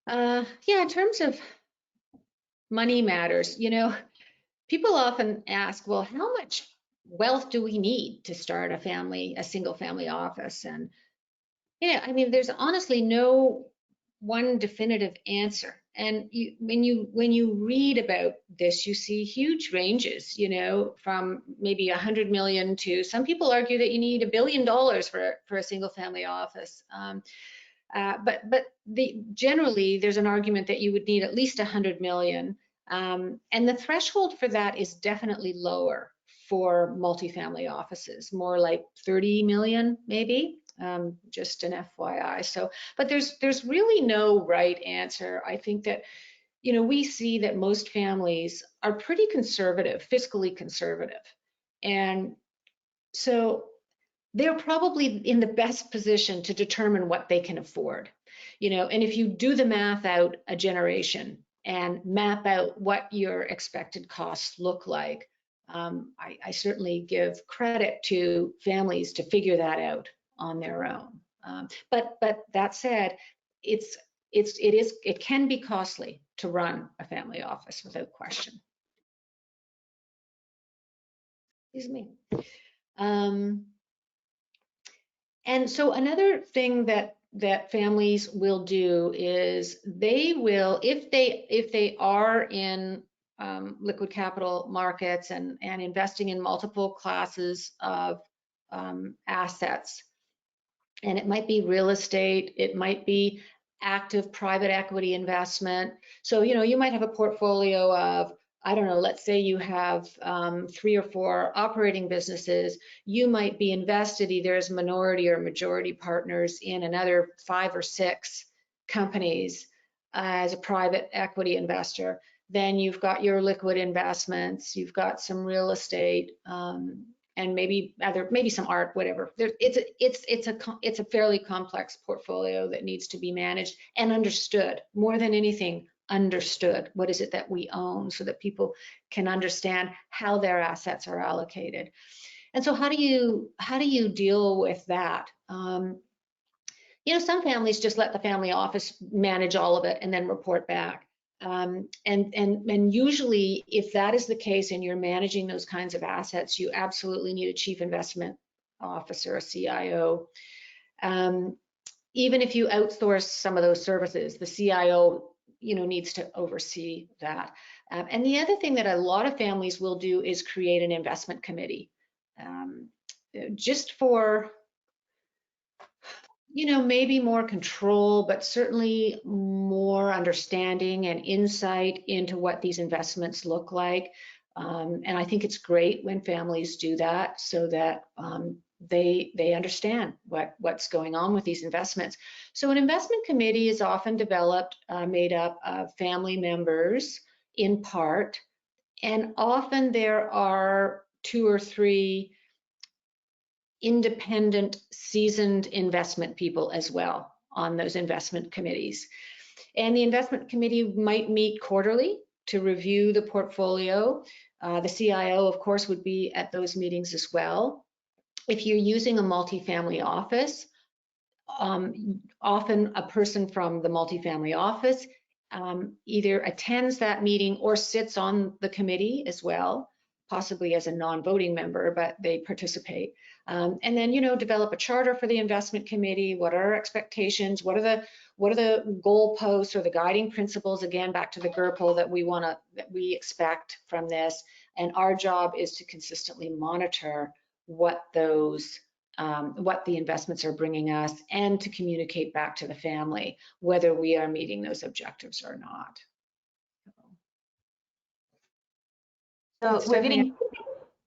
Yeah, in terms of money matters, you know, people often ask, well, how much wealth do we need to start a single family office? And yeah, I mean, there's honestly no one definitive answer. And when you read about this, you see huge ranges, you know, from maybe 100 million to, some people argue that you need $1 billion for a single family office. But generally, there's an argument that you would need at least 100 million. And the threshold for that is definitely lower for multifamily offices, more like 30 million, maybe. Just an FYI. So, but there's really no right answer. I think that, you know, we see that most families are pretty conservative, fiscally conservative. And so they're probably in the best position to determine what they can afford, you know, and if you do the math out a generation and map out what your expected costs look like, I certainly give credit to families to figure that out on their own. But that said, it can be costly to run a family office without question. Excuse me. And so another thing that families will do is they will, if they are in liquid capital markets and investing in multiple classes of assets, and it might be real estate, it might be active private equity investment. So, you know, you might have a portfolio of, I don't know, let's say you have 3 or 4 operating businesses. You might be invested either as minority or majority partners in another 5 or 6 companies as a private equity investor. Then you've got your liquid investments, you've got some real estate, and maybe some art, whatever. It's a fairly complex portfolio that needs to be managed and understood. More than anything, understood. What is it that we own, so that people can understand how their assets are allocated. And so how do you deal with that? You know, some families just let the family office manage all of it and then report back. And usually, if that is the case and you're managing those kinds of assets, you absolutely need a chief investment officer, a CIO. Even if you outsource some of those services, the CIO, needs to oversee that. And the other thing that a lot of families will do is create an investment committee, just for, maybe more control, but certainly more understanding and insight into what these investments look like. And I think it's great when families do that, so that they understand what's going on with these investments. So an investment committee is often developed, made up of family members in part, and often there are 2 or 3 independent, seasoned investment people as well on those investment committees. And the investment committee might meet quarterly to review the portfolio. The CIO, of course, would be at those meetings as well. If you're using a multifamily office, often a person from the multifamily office either attends that meeting or sits on the committee as well, possibly as a non-voting member, but they participate. And then, develop a charter for the investment committee. What are our expectations? What are the goalposts or the guiding principles? Again, back to the GRPL that we expect from this. And our job is to consistently monitor what the investments are bringing us, and to communicate back to the family whether we are meeting those objectives or not. So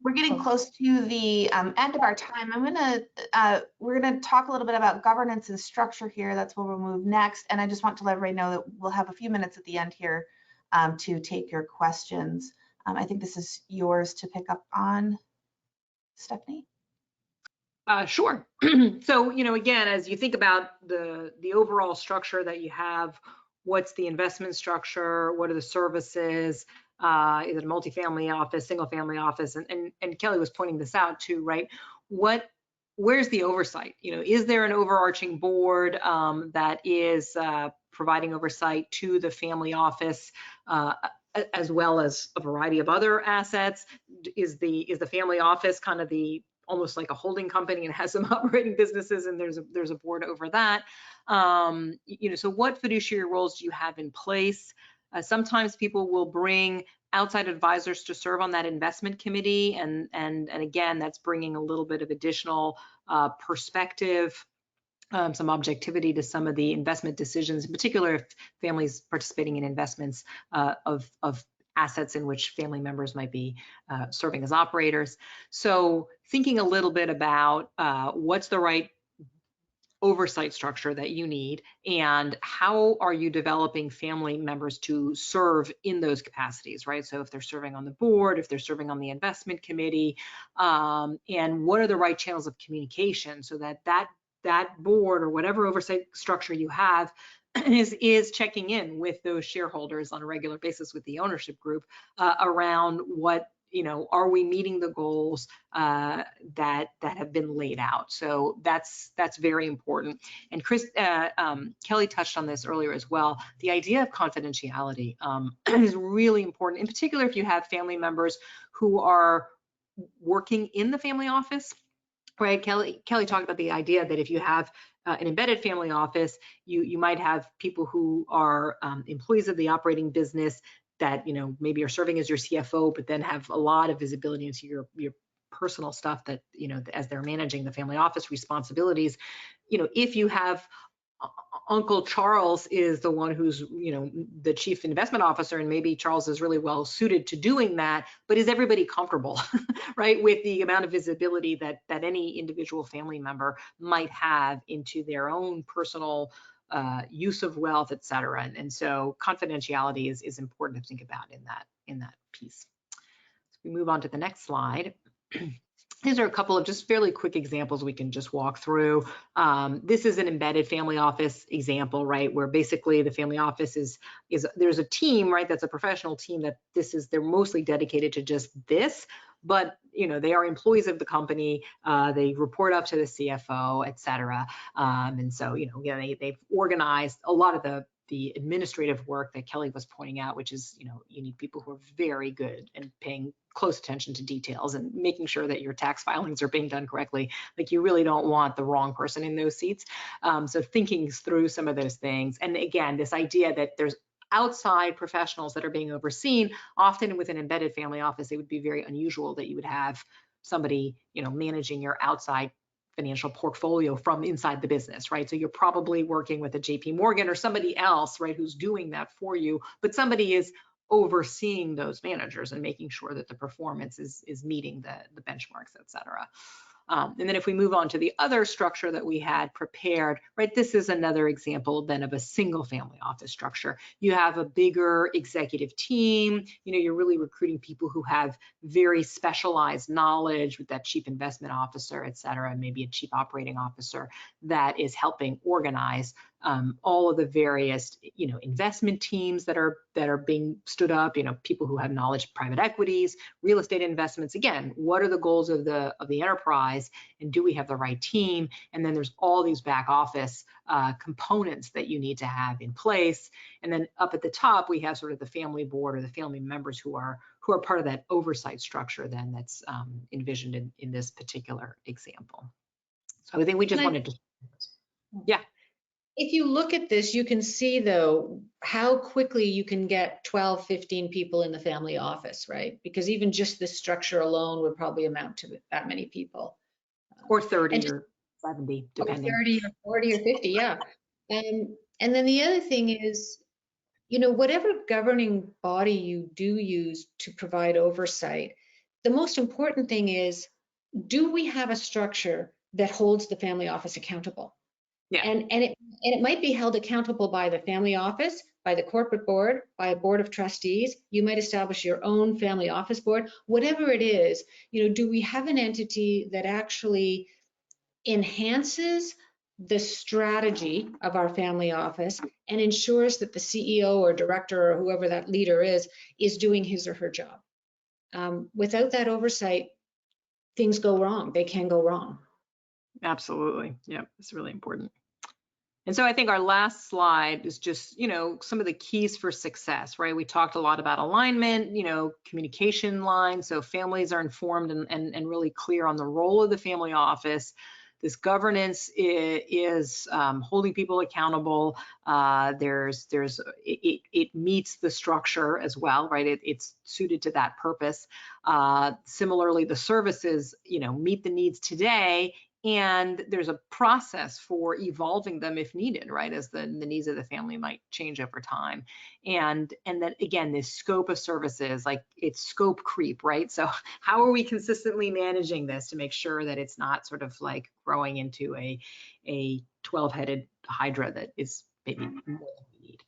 we're getting close to the end of our time. We're gonna talk a little bit about governance and structure here. That's where we'll move next. And I just want to let everybody know that we'll have a few minutes at the end here to take your questions. I think this is yours to pick up on, Stephanie. Sure. So, again, as you think about the overall structure that you have, what's the investment structure? What are the services? Is it a multifamily office, single family office? And Kelly was pointing this out too, right? Where's the oversight? Is there an overarching board that is providing oversight to the family office, as well as a variety of other assets? Is the family office kind of almost like a holding company and has some operating businesses, and there's a board over that? So what fiduciary roles do you have in place? Sometimes people will bring outside advisors to serve on that investment committee, and again, that's bringing a little bit of additional perspective, some objectivity to some of the investment decisions, in particular if families participating in investments of assets in which family members might be serving as operators. So thinking a little bit about what's the right oversight structure that you need, and how are you developing family members to serve in those capacities, right? So if they're serving on the board, if they're serving on the investment committee, and what are the right channels of communication so that board or whatever oversight structure you have is checking in with those shareholders on a regular basis, with the ownership group, around what, are we meeting the goals that have been laid out? So that's very important. And Kelly touched on this earlier as well. The idea of confidentiality is really important, in particular if you have family members who are working in the family office. Right, Kelly talked about the idea that if you have an embedded family office, you might have people who are employees of the operating business that maybe are serving as your CFO, but then have a lot of visibility into your personal stuff that as they're managing the family office responsibilities. If you have Uncle Charles is the one who's the chief investment officer, and maybe Charles is really well suited to doing that, but is everybody comfortable right with the amount of visibility that any individual family member might have into their own personal use of wealth, et cetera? And so confidentiality is important to think about in that piece. So we move on to the next slide. These are a couple of just fairly quick examples we can just walk through. This is an embedded family office example, right, where basically the family office is there's a team, right, that's a professional team that they're mostly dedicated to just this, but they are employees of the company. They report up to the CFO, et cetera. And so they've organized a lot of the the administrative work that Kelly was pointing out, which is, you need people who are very good and paying close attention to details and making sure that your tax filings are being done correctly. Like, you really don't want the wrong person in those seats. So thinking through some of those things. And again, this idea that there's outside professionals that are being overseen. Often with an embedded family office, it would be very unusual that you would have somebody, managing your outside financial portfolio from inside the business, right? So you're probably working with a JP Morgan or somebody else, right, who's doing that for you, but somebody is overseeing those managers and making sure that the performance is meeting the benchmarks, et cetera. And then if we move on to the other structure that we had prepared, right, this is another example then of a single family office structure. You have a bigger executive team, you're really recruiting people who have very specialized knowledge with that chief investment officer, et cetera, and maybe a chief operating officer that is helping organize all of the various, investment teams that are being stood up, people who have knowledge of private equities, real estate investments. Again, what are the goals of the enterprise, and do we have the right team? And then there's all these back office components that you need to have in place. And then up at the top, we have sort of the family board or the family members who are part of that oversight structure then that's envisioned in this particular example. So I think we just wanted to, yeah. If you look at this, you can see, though, how quickly you can get 12, 15 people in the family office, right? Because even just this structure alone would probably amount to that many people. Or 30 or 70, depending. 30 or 40 or 50, yeah. And then the other thing is, whatever governing body you do use to provide oversight, the most important thing is, do we have a structure that holds the family office accountable? Yeah. And it might be held accountable by the family office, by the corporate board, by a board of trustees. You might establish your own family office board. Whatever it is, do we have an entity that actually enhances the strategy of our family office and ensures that the CEO or director or whoever that leader is doing his or her job? Without that oversight, things go wrong. They can go wrong. Absolutely. Yeah, it's really important. And so I think our last slide is just, some of the keys for success, right? We talked a lot about alignment, communication lines. So families are informed and really clear on the role of the family office. This governance is holding people accountable. It meets the structure as well, right? It's suited to that purpose. Similarly, the services, meet the needs today, and there's a process for evolving them if needed, right? As the needs of the family might change over time. And then again, this scope of services, like it's scope creep, right? So how are we consistently managing this to make sure that it's not sort of like growing into a 12-headed hydra that is maybe more than we need?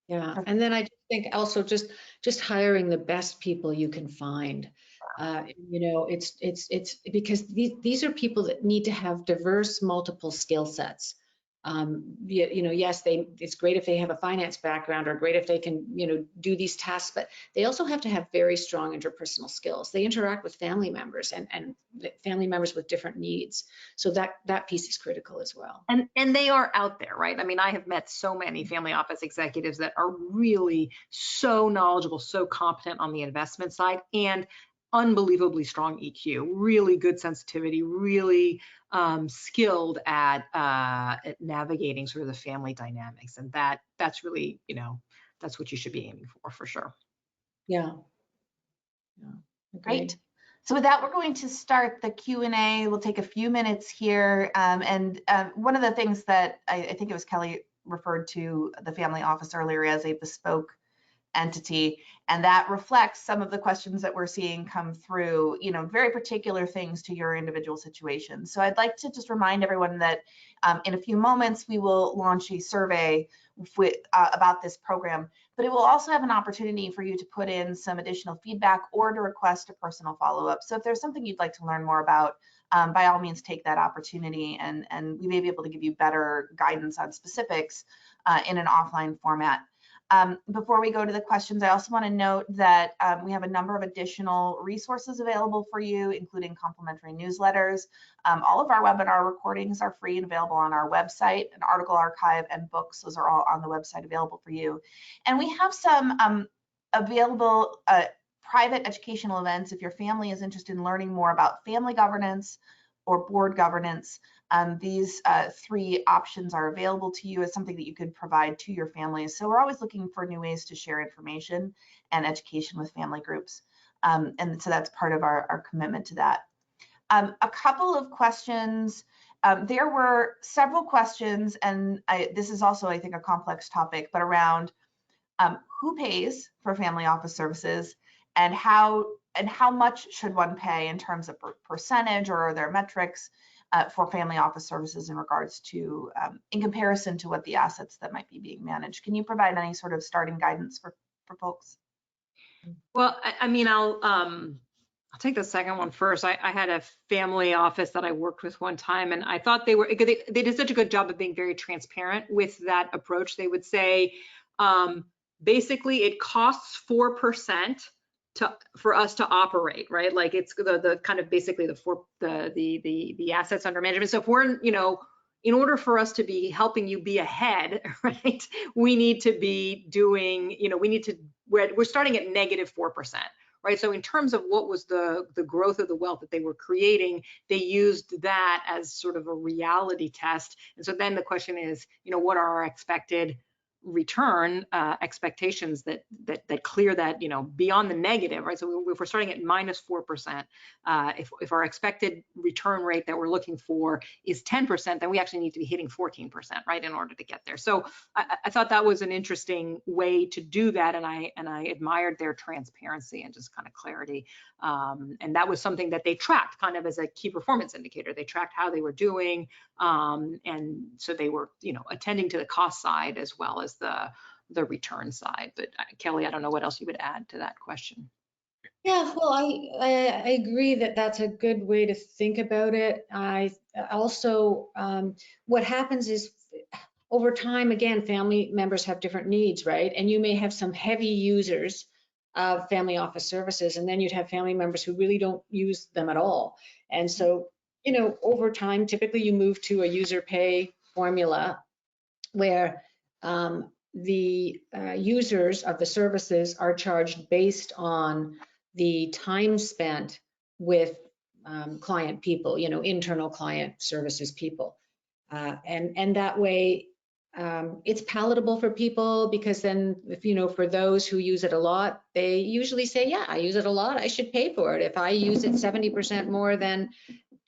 Yeah, and then I think also just hiring the best people you can find. It's because these are people that need to have diverse, multiple skill sets. Yes, it's great if they have a finance background, or great if they can, do these tasks, but they also have to have very strong interpersonal skills. They interact with family members and family members with different needs. So that piece is critical as well. And they are out there, right? I mean, I have met so many family office executives that are really so knowledgeable, so competent on the investment side, and unbelievably strong EQ, really good sensitivity, really skilled at navigating sort of the family dynamics. And that's really, that's what you should be aiming for sure. Yeah. Great. So with that, we're going to start the Q&A. We'll take a few minutes here. One of the things that I think it was Kelly referred to the family office earlier as a bespoke entity, and that reflects some of the questions that we're seeing come through, very particular things to your individual situation. So I'd like to just remind everyone that in a few moments we will launch a survey about this program, but it will also have an opportunity for you to put in some additional feedback or to request a personal follow-up. So if there's something you'd like to learn more about, by all means take that opportunity, and we may be able to give you better guidance on specifics in an offline format. Before we go to the questions, I also want to note that we have a number of additional resources available for you, including complimentary newsletters. All of our webinar recordings are free and available on our website, an article archive and books. Those are all on the website available for you. And we have some available private educational events if your family is interested in learning more about family governance or board governance. These 3 options are available to you as something that you could provide to your families. So we're always looking for new ways to share information and education with family groups. And so that's part of our commitment to that. A couple of questions. There were several questions, and this is also, I think, a complex topic, but around who pays for family office services and how much should one pay in terms of percentage, or are there metrics for family office services in regards to, in comparison to what the assets that might be being managed. Can you provide any sort of starting guidance for folks? Well, I mean, I'll take the second one first. I had a family office that I worked with one time, and I thought they did such a good job of being very transparent with that approach. They would say, basically, it costs 4% for us to operate, right? Like it's the kind of basically the assets under management. So if we're, you know, in order for us to be helping you be ahead, right, we need to be doing, you know, we're starting at -4%, right? So in terms of what was the growth of the wealth that they were creating, they used that as sort of a reality test. And so then the question is, you know, what are our expected return expectations that clear that, you know, beyond the negative, right? So if we're starting at -4%, if our expected return rate that we're looking for is 10%, then we actually need to be hitting 14%, right, in order to get there. So I thought that was an interesting way to do that, and I admired their transparency and just kind of clarity. And that was something that they tracked kind of as a key performance indicator. They tracked how they were doing, and so they were, you know, attending to the cost side as well as the return side. But Kelly, I don't know what else you would add to that question. Yeah, well, I agree that that's a good way to think about it. I also, what happens is over time, again, family members have different needs, right? And you may have some heavy users of family office services, and then you'd have family members who really don't use them at all. And so, you know, over time, typically you move to a user pay formula where the users of the services are charged based on the time spent with client people, you know, internal client services people. And that way, it's palatable for people, because then, if, you know, for those who use it a lot, they usually say, yeah, I use it a lot, I should pay for it. If I use it 70% more than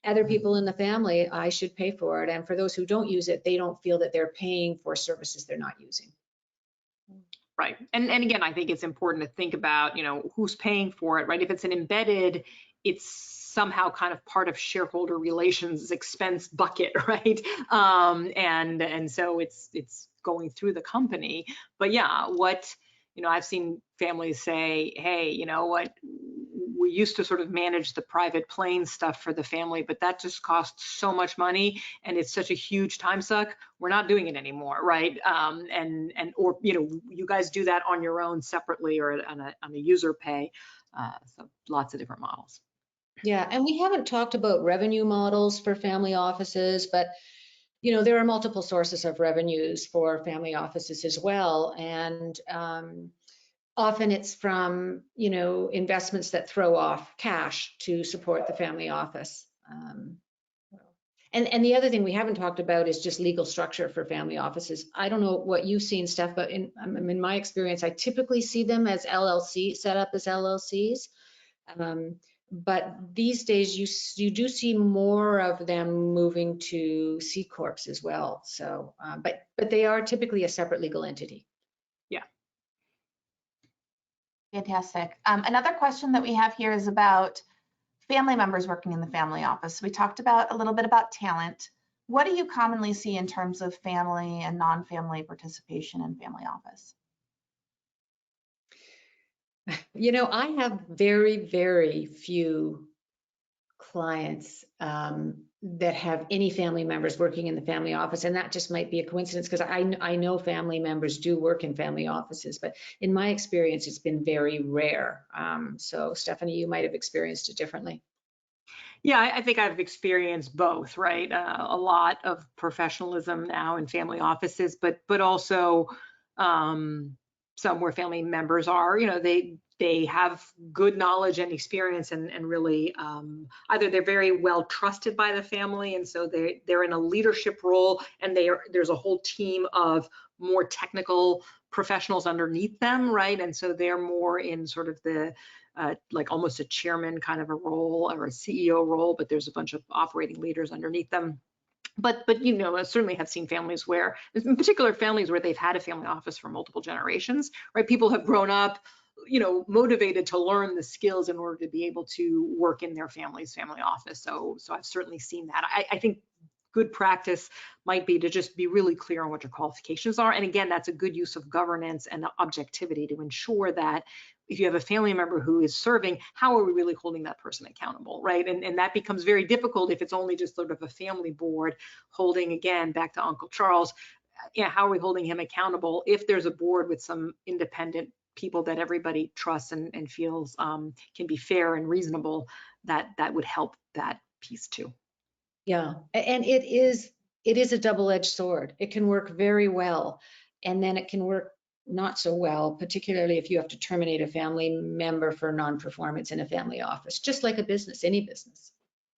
other people in the family, I should pay for it. And for those who don't use it, they don't feel that they're paying for services they're not using. Right. And again, I think it's important to think about, you know, who's paying for it, right? If it's an embedded, it's somehow kind of part of shareholder relations expense bucket, right? And so it's going through the company. But yeah, you know, I've seen families say, hey, you know what, we used to sort of manage the private plane stuff for the family, but that just costs so much money and it's such a huge time suck. We're not doing it anymore, right? Or, you know, you guys do that on your own separately or on a user pay. So lots of different models. Yeah, and we haven't talked about revenue models for family offices, but you know, there are multiple sources of revenues for family offices as well. And often it's from, you know, investments that throw off cash to support the family office. And the other thing we haven't talked about is just legal structure for family offices. I don't know what you've seen, Steph, but in my experience, I typically see them as set up as LLCs. But these days, you do see more of them moving to C corps as well. So, but they are typically a separate legal entity. Yeah. Fantastic. Another question that we have here is about family members working in the family office. We talked about a little bit about talent. What do you commonly see in terms of family and non-family participation in family office? You know, I have very, very few clients that have any family members working in the family office, and that just might be a coincidence because I know family members do work in family offices, but in my experience, it's been very rare. So Stephanie, you might have experienced it differently. Yeah, I think I've experienced both, right? A lot of professionalism now in family offices, but also some where family members are, they have good knowledge and experience and really either they're very well trusted by the family, and so they're in a leadership role, and there's a whole team of more technical professionals underneath them, right? And so they're more in sort of the like almost a chairman kind of a role or a CEO role, but there's a bunch of operating leaders underneath them. But I certainly have seen families where, in particular families where they've had a family office for multiple generations, right? People have grown up, motivated to learn the skills in order to be able to work in their family's family office. So I've certainly seen that. I think good practice might be to just be really clear on what your qualifications are. And again, that's a good use of governance and objectivity to ensure that if you have a family member who is serving, how are we really holding that person accountable, right? And that becomes very difficult if it's only just sort of a family board holding, again, back to Uncle Charles, how are we holding him accountable if there's a board with some independent people that everybody trusts and feels can be fair and reasonable, that would help that piece too. Yeah, and it is a double-edged sword. It can work very well, and then it can work not so well, particularly if you have to terminate a family member for non-performance in a family office, just like a business, any business.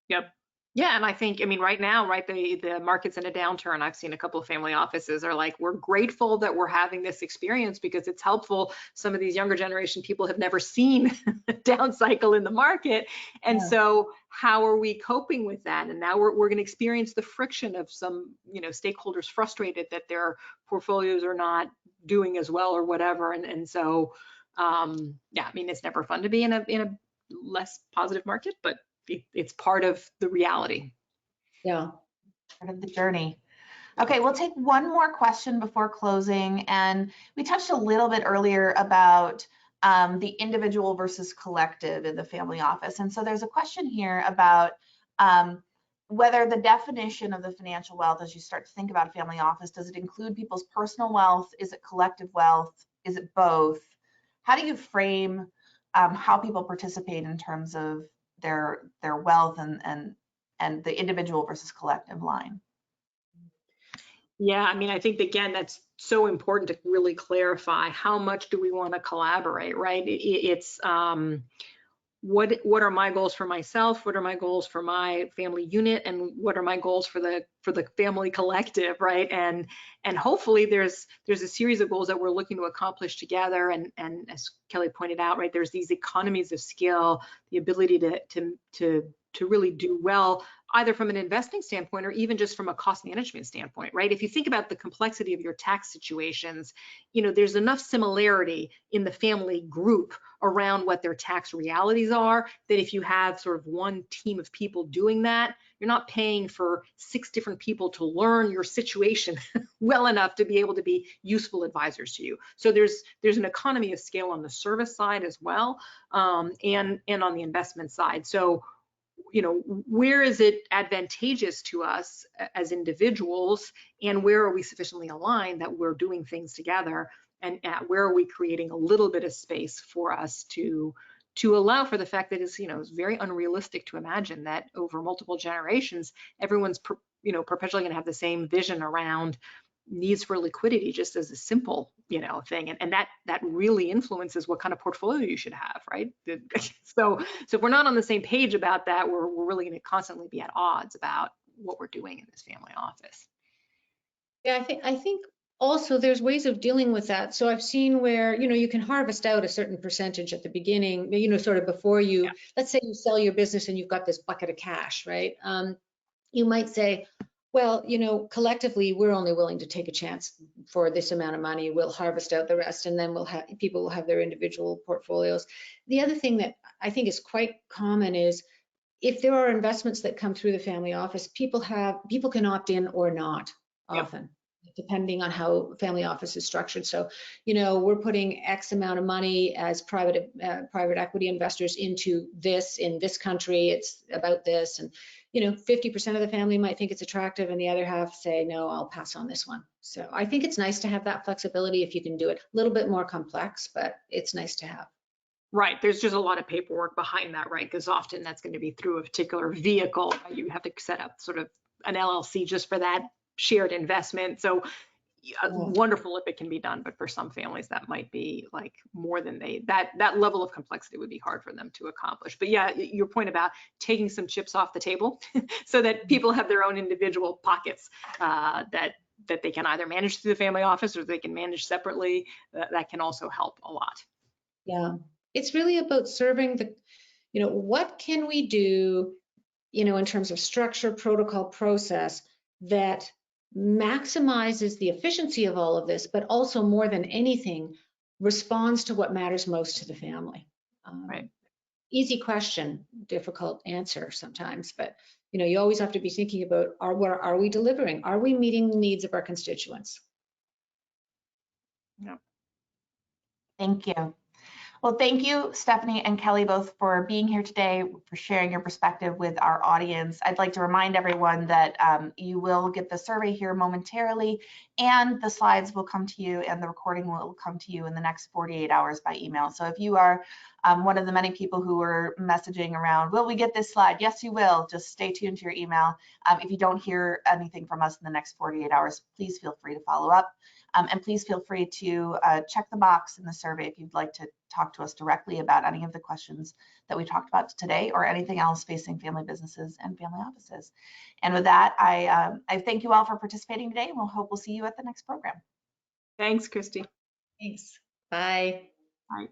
Yep. Yeah, and I think, right now, right, the market's in a downturn. I've seen a couple of family offices are like, we're grateful that we're having this experience because it's helpful. Some of these younger generation people have never seen a down cycle in the market. And so how are we coping with that? And now we're going to experience the friction of some, stakeholders frustrated that their portfolios are not doing as well or whatever. And so, it's never fun to be in a less positive market, but it's part of the reality. Yeah. Part of the journey. Okay, we'll take one more question before closing. And we touched a little bit earlier about the individual versus collective in the family office. And so there's a question here about whether the definition of the financial wealth, as you start to think about a family office, does it include people's personal wealth? Is it collective wealth? Is it both? How do you frame how people participate in terms of their wealth and the individual versus collective line? Yeah, I think, again, that's so important to really clarify how much do we want to collaborate, right? It's what are my goals for myself? What are my goals for my family unit? And what are my goals for the family collective, right? And hopefully there's a series of goals that we're looking to accomplish together. And as Kelly pointed out, right, there's these economies of scale, the ability to really do well, either from an investing standpoint or even just from a cost management standpoint, right? If you think about the complexity of your tax situations, there's enough similarity in the family group around what their tax realities are that if you have sort of one team of people doing that, you're not paying for 6 different people to learn your situation well enough to be able to be useful advisors to you. So there's an economy of scale on the service side as well, and on the investment side. So where is it advantageous to us as individuals, and where are we sufficiently aligned that we're doing things together, and where are we creating a little bit of space for us to allow for the fact that it's very unrealistic to imagine that over multiple generations everyone's perpetually going to have the same vision around needs for liquidity, just as a simple thing, and that really influences what kind of portfolio you should have, right? So if we're not on the same page about that, we're really going to constantly be at odds about what we're doing in this family office. Yeah, I think also there's ways of dealing with that. So I've seen where you can harvest out a certain percentage at the beginning, sort of before you, let's say you sell your business and you've got this bucket of cash, right? You might say, well, collectively, we're only willing to take a chance for this amount of money. We'll harvest out the rest, and then people will have their individual portfolios. The other thing that I think is quite common is if there are investments that come through the family office, people can opt in or not often. It depending on how family office is structured. So, you know, we're putting X amount of money as private equity investors into this in this country. It's about this, and you know, 50% of the family might think it's attractive, and the other half say, no, I'll pass on this one. So I think it's nice to have that flexibility if you can do it. A little bit more complex, but it's nice to have. Right, there's just a lot of paperwork behind that, right? Because often that's going to be through a particular vehicle. You have to set up sort of an LLC just for that shared investment. So wonderful if it can be done, but for some families that might be like more than that level of complexity would be hard for them to accomplish. But yeah, your point about taking some chips off the table so that people have their own individual pockets that they can either manage through the family office or they can manage separately, that can also help a lot. Yeah, it's really about serving the, you know, what can we do, you know, in terms of structure, protocol, process that maximizes the efficiency of all of this, but also more than anything, responds to what matters most to the family. Right. Easy question, difficult answer sometimes, but you know, you always have to be thinking about, what are we delivering? Are we meeting the needs of our constituents? Yeah. Thank you. Well, thank you, Stephanie and Kelly, both for being here today, for sharing your perspective with our audience. I'd like to remind everyone that you will get the survey here momentarily, and the slides will come to you, and the recording will come to you in the next 48 hours by email. So if you are one of the many people who are messaging around, will we get this slide? Yes, you will. Just stay tuned to your email. If you don't hear anything from us in the next 48 hours, please feel free to follow up. And please feel free to check the box in the survey if you'd like to talk to us directly about any of the questions that we talked about today or anything else facing family businesses and family offices. And with that, I thank you all for participating today, and we'll see you at the next program. Thanks, Christy. Thanks. Bye. Bye.